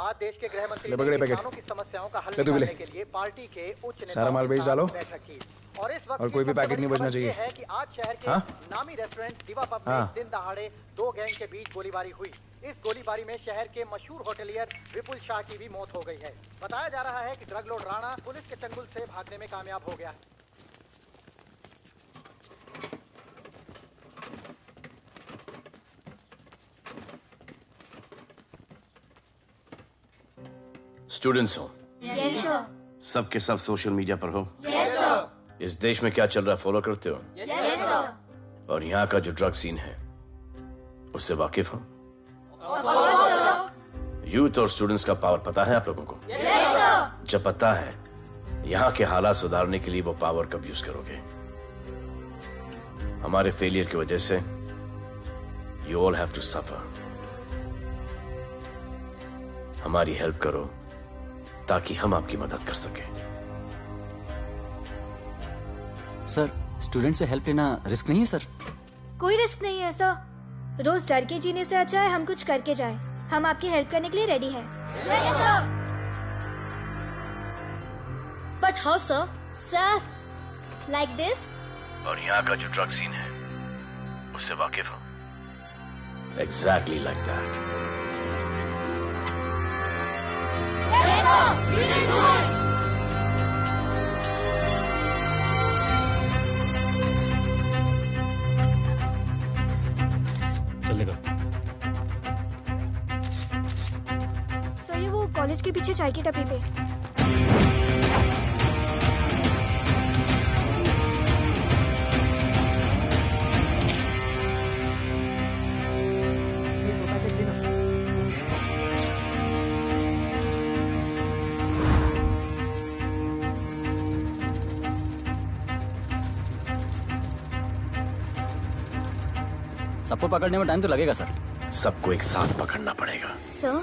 आज देश के गृह मंत्री ले पकड़े ने पैकेट। किसानों की समस्याओं का हल ले तू भी ले। निकालने के लिए पार्टी के उच्च नेताओं सारा माल के बेच साथ डालो। बैठक की। और इस वक्त और कोई भी पैकेट नहीं बचना चाहिए। है कि आज शहर के हाँ? नामी रेस्टोरेंट दिवा पब में हाँ। दिन दहाड़े दो गैंग के बीच गोलीबारी हुई। इस गोलीबारी में शहर के मशहूर होटलियर विपुल शाह की भी मौत हो गई है। बताया जा रहा है कि ड्रग लॉर्ड राणा पुलिस के चंगुल से भागने में कामयाब हो गया। स्टूडेंट्स हो Yes sir सब के सब सोशल मीडिया पर हो Yes sir इस देश में क्या चल रहा है फॉलो करते हो Yes sir और यहाँ का जो ड्रग सीन है उससे वाकिफ हो? यूथ और स्टूडेंट्स का पावर पता है आप लोगों को? जब पता है, यहाँ के हालात सुधारने के लिए वो पावर कब यूज करोगे? हमारे फेलियर की वजह से you all have to suffer. हमारी हेल्प करो ताकि हम आपकी मदद कर सकें। सर, स्टूडेंट से हेल्प लेना रिस्क नहीं है सर? कोई रिस्क नहीं है सर। रोज डर के जीने से अच्छा है हम कुछ करके जाए। हम आपकी हेल्प करने के लिए रेडी है। But how sir? Sir, like this? और यहाँ का जो ड्रग सीन है उससे वाकिफ हो? Exactly like that. चलेगा। सर, ये वो कॉलेज के पीछे चाय की टपरी पे। सबको पकड़ने में टाइम तो लगेगा सर। सबको एक साथ पकड़ना पड़ेगा। सर,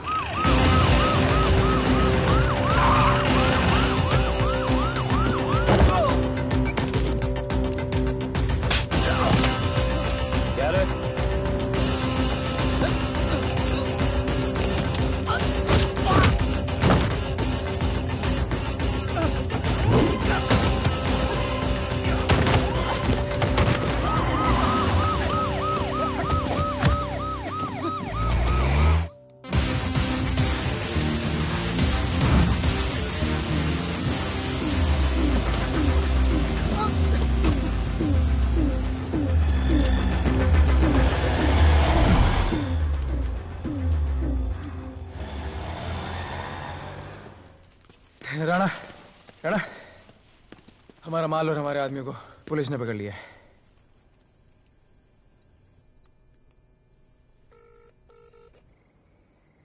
राणा, राणा, हमारा माल और हमारे आदमियों को पुलिस ने पकड़ लिया है।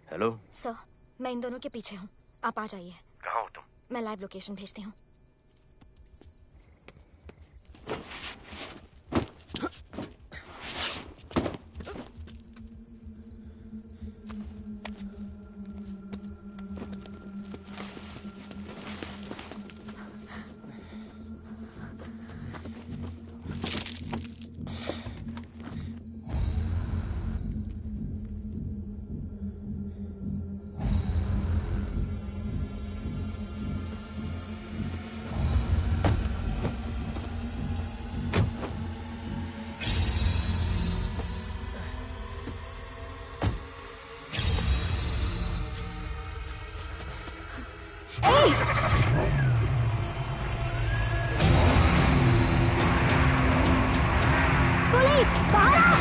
हेलो सर, मैं इन दोनों के पीछे हूँ। आप आ जाइए। कहाँ हो तुम? मैं लाइव लोकेशन भेजती हूँ। पुलिस, बाहर आओ!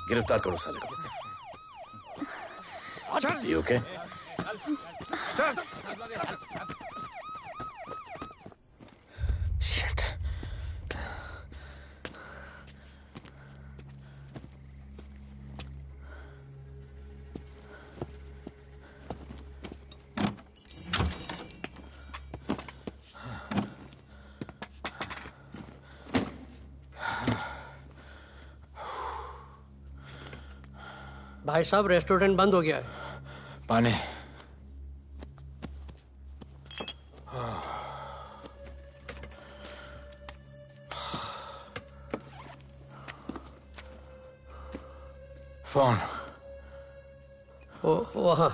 गिरफ्तार करो साले को। You okay? Shit. भाई साहब, रेस्टोरेंट बंद हो गया है। पानी। फोन वहाँ।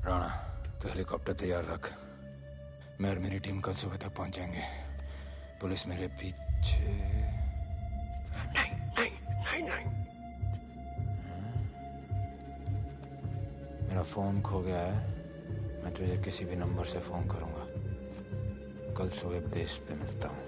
राणा तो हेलीकॉप्टर तैयार रख। मैं और मेरी टीम कल सुबह तक पहुंच जाएंगे। पुलिस मेरे पीछे नहीं। मेरा फोन खो गया है। मैं तुझे किसी भी नंबर से फोन करूंगा। कल सुबह बेस पे मिलता हूँ।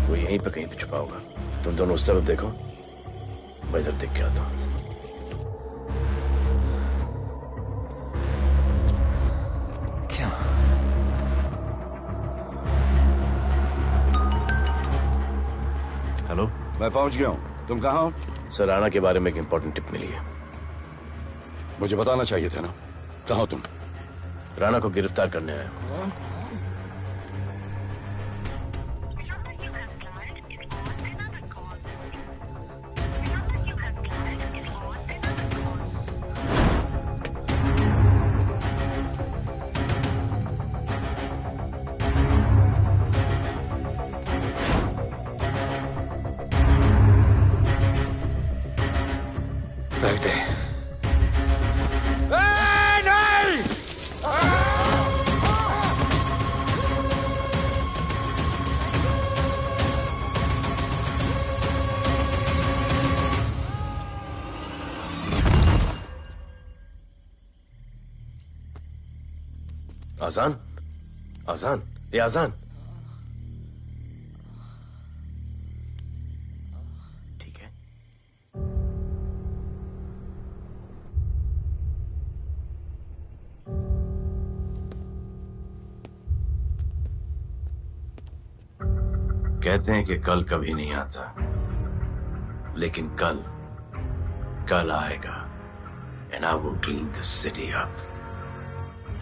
वो यहीं पे कहीं पे छुपा होगा। तुम दोनों उस तरफ देखो, मैं इधर देख के आता हूँ। क्या? हेलो, मैं पहुंच गया हूँ। तुम कहाँ हो? सर, राणा के बारे में एक इंपॉर्टेंट टिप मिली है। मुझे बताना चाहिए था ना। कहाँ हो तुम? राणा को गिरफ्तार करने आया हूँ। बैग दे। आजान, आजान, ये आजान। ठीक है। कहते हैं कि कल कभी नहीं आता, लेकिन कल आएगा। And I will clean the city up.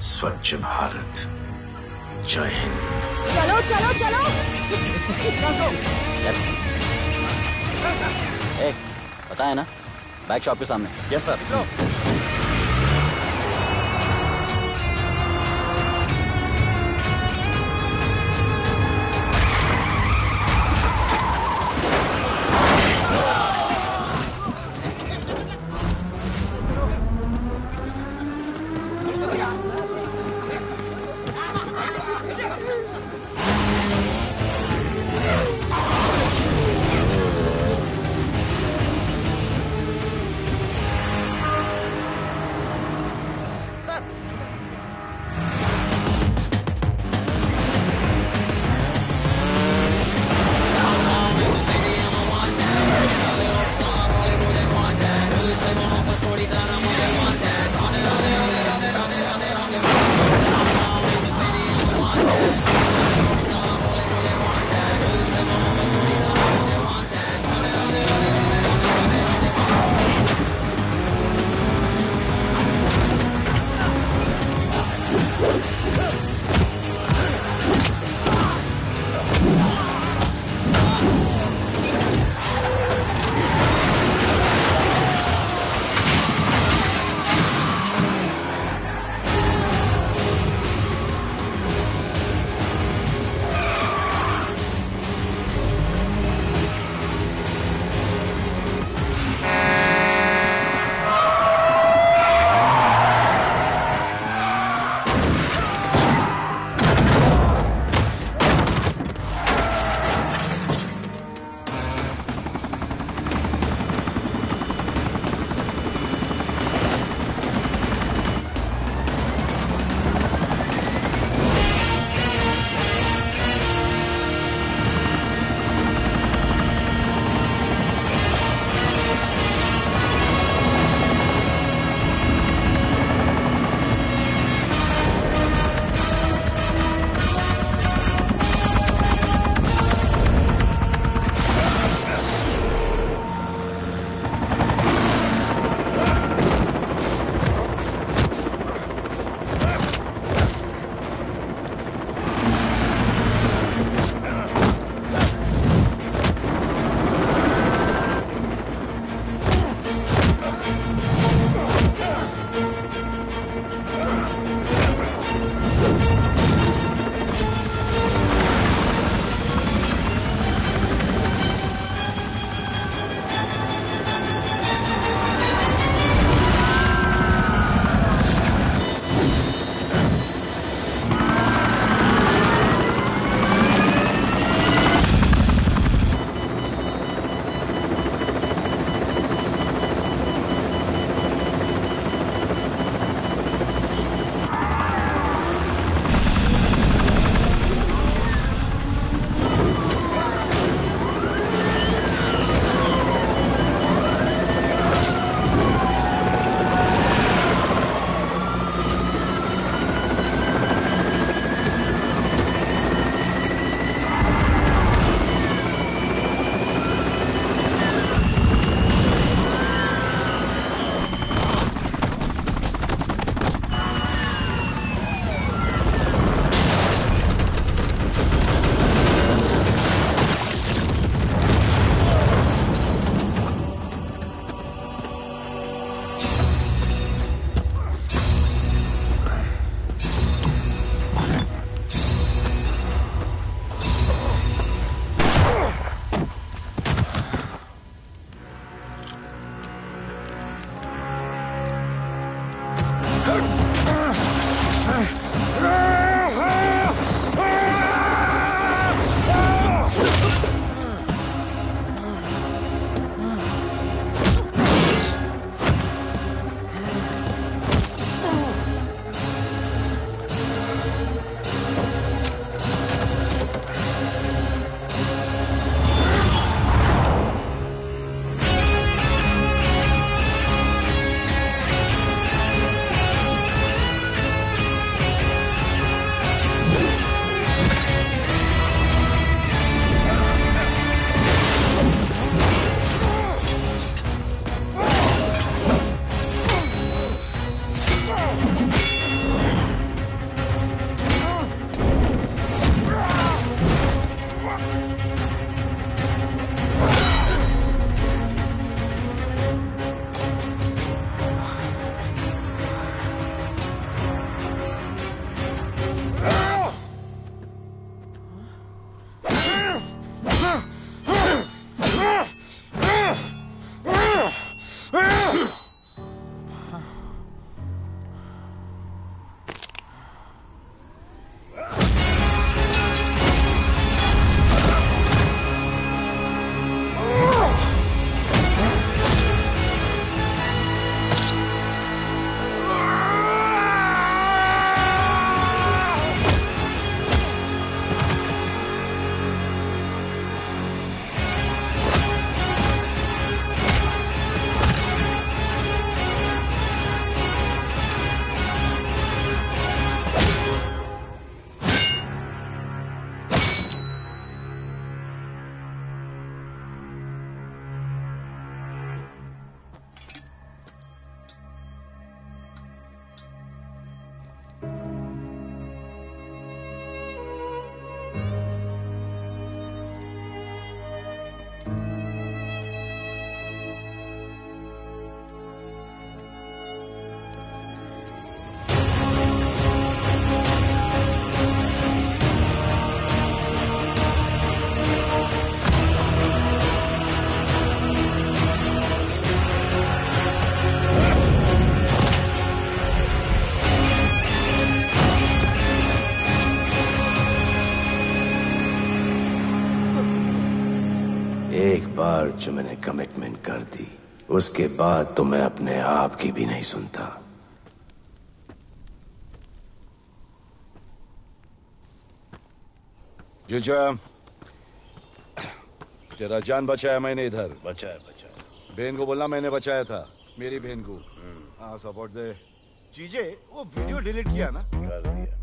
स्वच्छ भारत। जय हिंद। चलो चलो चलो। पता है ना, बैग शॉप के सामने। Yes sir. एक बार जो मैंने कमिटमेंट कर दी, उसके बाद तो मैं अपने आप की भी नहीं सुनता। जीजा, तेरा जान बचाया मैंने इधर। बचाया। बहन को बोलना मैंने बचाया था, मेरी बहन को। हाँ, सपोर्ट दे। चीजे, वो वीडियो डिलीट किया ना? कर दिया।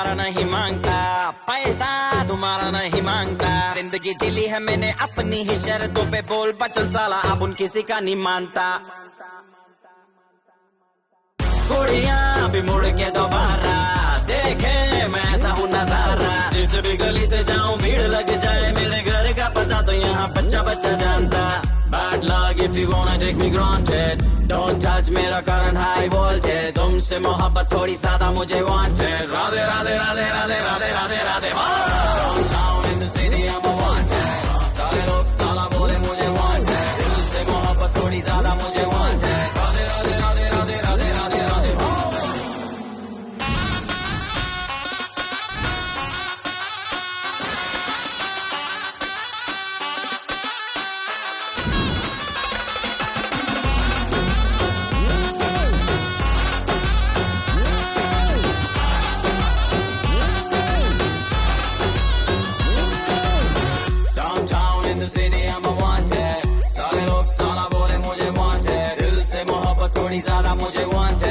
नहीं मांगता, पैसा तुम्हारा नहीं मांगता, जिंदगी जिली है मैंने अपनी ही शर्तों पे, बोल बचल साला अब उन किसी का नहीं मानता। कुड़ियां भी मुड़ के दोबारा देखे मैं ऐसा हूँ नजारा, जिस भी गली से जाऊं भीड़ लग जाए, मेरे घर का पता तो यहाँ बच्चा बच्चा जानता। Bad luck if you gonna take me granted, don't touch मेरा current high voltage, तुमसे मोहब्बत थोड़ी ज्यादा मुझे wanted, Radhe Radhe Radhe Radhe Radhe Radhe Radhe. Downtown in the city I'm a wanted, सारे लोग साला बोले मुझे wanted, दिल से मोहब्बत थोड़ी ज्यादा मुझे wanted, राधे राधे राधे राधे राधे राधे राधे। थोड़ी ज्यादा मुझे वांटेड,